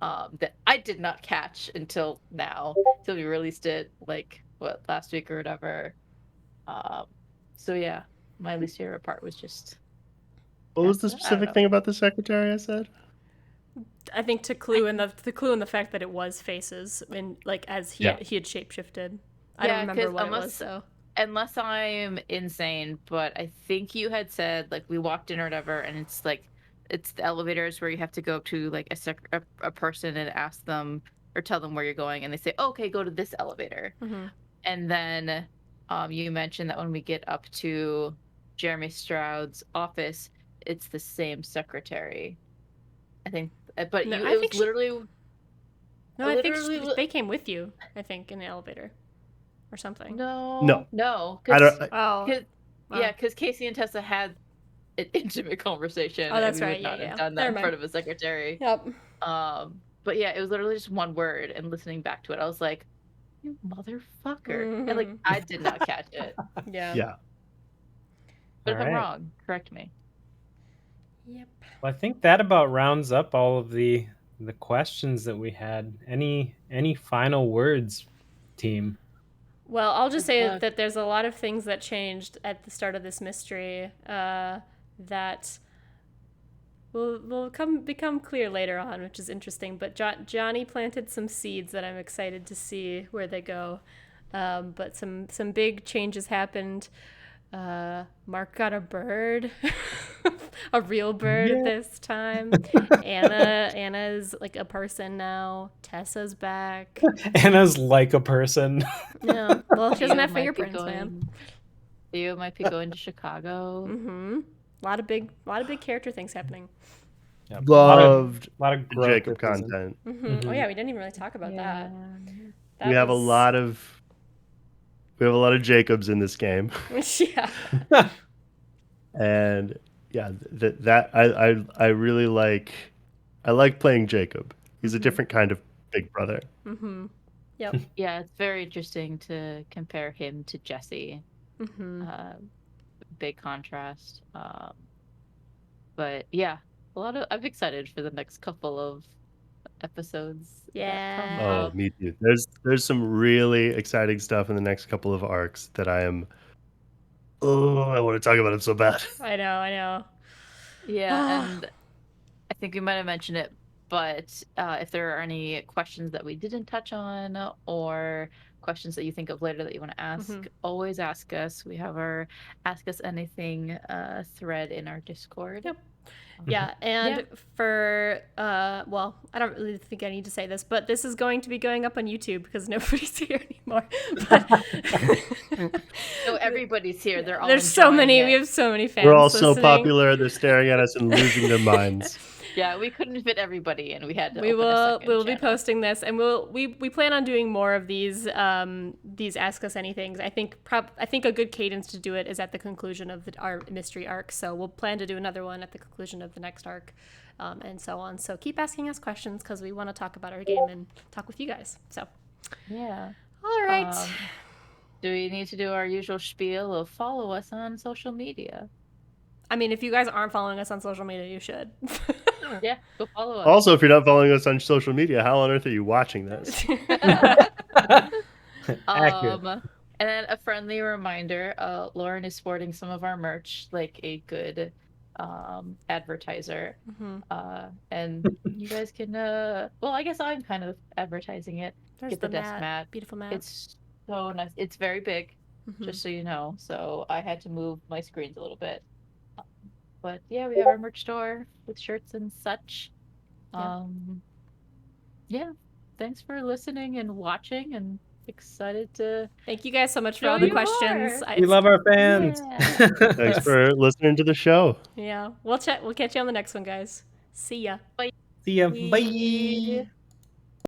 that I did not catch until now, till we released it like last week or whatever. So yeah, my least favorite part was just. What was the I don't specific know. thing about the secretary I said? I think to clue in the fact that it was faces and like as he had shapeshifted. I don't remember what it was though. Unless I'm insane, but I think you had said like we walked in or whatever, and it's like it's the elevators where you have to go up to like a person and ask them or tell them where you're going, and they say, okay, go to this elevator. And then you mentioned that when we get up to Jeremy Stroud's office, it's the same secretary. I think, but No, you, I it think was literally. No, I think they came with you. I think in the elevator, or something. No. Because Oh, yeah, because Casey and Tessa had an intimate conversation. Oh, that's and we right. would not Yeah. have done that Never in mind. front of a secretary. Yep. But yeah, it was literally just one word. And listening back to it, I was like, "You motherfucker!" And like, I did not catch it. Yeah. Yeah. But if I'm Alright. wrong, correct me. Yep. Well, I think that about rounds up all of the questions that we had. Any final words, team? Well, I'll just say luck. that there's a lot of things that changed at the start of this mystery that will become clear later on, which is interesting. But Jonny planted some seeds that I'm excited to see where they go. But some big changes happened. Mark got a bird, a real bird this time. Anna's like a person now. Tessa's back. Anna's like a person. Yeah. Well, she doesn't Theo have might be fingerprints, man. Theo might be going to Chicago. A lot of big character things happening. Yeah, Loved a lot of growth Jacob that isn't- content. Oh yeah, we didn't even really talk about that. We have a lot of Jacobs in this game. Yeah. And yeah, that I really like. I like playing Jacob. He's a different kind of big brother. Yep. Yeah, it's very interesting to compare him to Jesse. Big contrast. But yeah, I'm excited for the next couple of episodes. Yeah. Oh, me too. There's some really exciting stuff in the next couple of arcs that I want to talk about it so bad. I know. Yeah, and I think we might have mentioned it, but if there are any questions that we didn't touch on or questions that you think of later that you want to ask, always ask us. We have our Ask Us Anything thread in our Discord. Yep. Yeah, and for well, I don't really think I need to say this, but this is going to be going up on YouTube because nobody's here anymore. But No, everybody's here. They're all. There's so many. It. We have so many fans. We're all listening. so popular. They're staring at us and losing their minds. Yeah, we couldn't fit everybody in. We had to. We'll be posting this, and we plan on doing more of these Ask Us Anythings. I think a good cadence to do it is at the conclusion of our mystery arc. So we'll plan to do another one at the conclusion of the next arc, and so on. So keep asking us questions because we want to talk about our game and talk with you guys. So yeah. All right. Do we need to do our usual spiel of follow us on social media? I mean, if you guys aren't following us on social media, you should. Yeah, go follow us. Also, if you're not following us on social media, how on earth are you watching this? Accurate. And then a friendly reminder, Lauren is sporting some of our merch like a good advertiser. And you guys can well, I guess I'm kind of advertising it. There's Get the desk mat. Beautiful mat. It's so nice. It's very big, just so you know. So I had to move my screens a little bit. But yeah, we have our merch store with shirts and such. Yeah, thanks for listening and watching, and excited to. Thank you guys so much for Show all the you questions. more. We love our fans. Yeah. Thanks for listening to the show. Yeah, we'll catch you on the next one, guys. See ya. See ya. Bye. Bye.